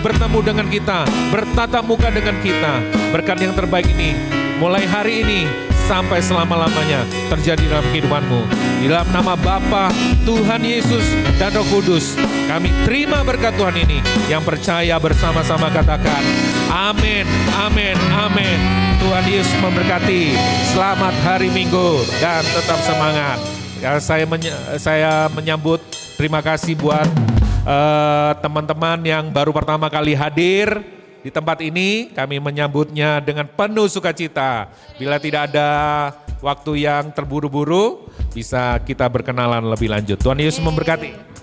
bertemu dengan kita, bertatap muka dengan kita. Berkat yang terbaik ini mulai hari ini sampai selama-lamanya terjadi dalam kehidupanmu. Di dalam nama Bapa, Tuhan Yesus dan Roh Kudus, kami terima berkat Tuhan ini. Yang percaya bersama-sama katakan amin, amin, amin. Tuhan Yesus memberkati. Selamat hari Minggu dan tetap semangat. Ya, saya menyambut, terima kasih buat teman-teman yang baru pertama kali hadir di tempat ini. Kami menyambutnya dengan penuh sukacita. Bila tidak ada waktu yang terburu-buru, bisa kita berkenalan lebih lanjut. Tuhan Yesus memberkati.